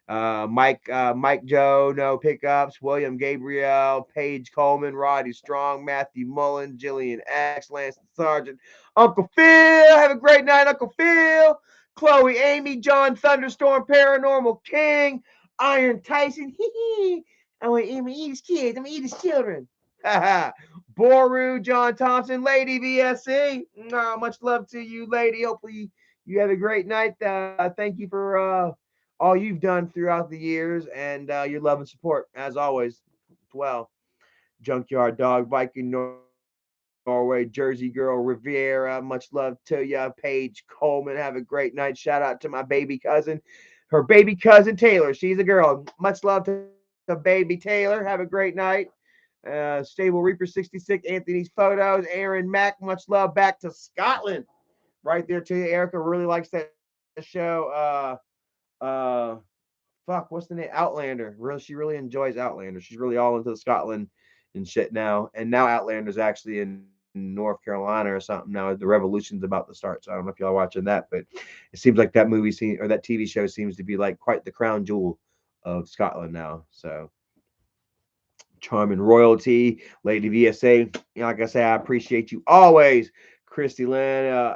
Mike Joe, no pickups. William Gabriel, Paige Coleman, Roddy Strong, Matthew Mullen, Jillian X, Lance Sargent, Uncle Phil. Have a great night, Uncle Phil. Chloe, Amy, John Thunderstorm, Paranormal King, Iron Tyson. I'm gonna eat his kids. I'm gonna eat his children. Boru, John Thompson, Lady VSC. Much love to you, lady. Hopefully you have a great night. Thank you for all you've done throughout the years and your love and support as always. Well, Junkyard Dog, Viking Norway, Jersey Girl, Riviera. Much love to you, Paige Coleman. Have a great night. Shout out to my baby cousin, her baby cousin Taylor. She's a girl. Much love to baby Taylor. Have a great night. Stable Reaper 66, Anthony's photos, Aaron Mack. Much love back to Scotland. Right there to you. Erica really likes that show. Fuck, what's the name? Outlander. She really enjoys Outlander. She's really all into Scotland and shit now. And now Outlander's actually in North Carolina or something. Now the revolution's about to start. So I don't know if y'all watching that, but it seems like that movie or that TV show seems to be like quite the crown jewel of Scotland now. So Charming Royalty, Lady VSA. Like I say, I appreciate you always. Christy Lynn,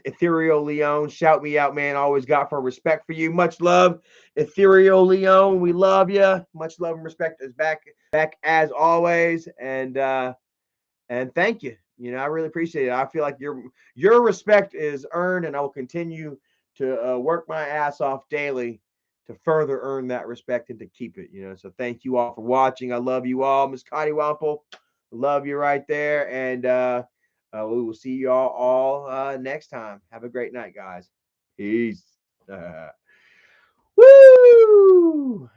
Ethereal Leon, shout me out, man. Always got for respect for you. Much love, Ethereal Leon. We love you. Much love and respect is back as always. And thank you. You know, I really appreciate it. I feel like your respect is earned, and I will continue to work my ass off daily to further earn that respect and to keep it. You know, so thank you all for watching. I love you all, Miss Connie Wample. Love you right there, and we will see you all next time. Have a great night, guys. Peace. Woo!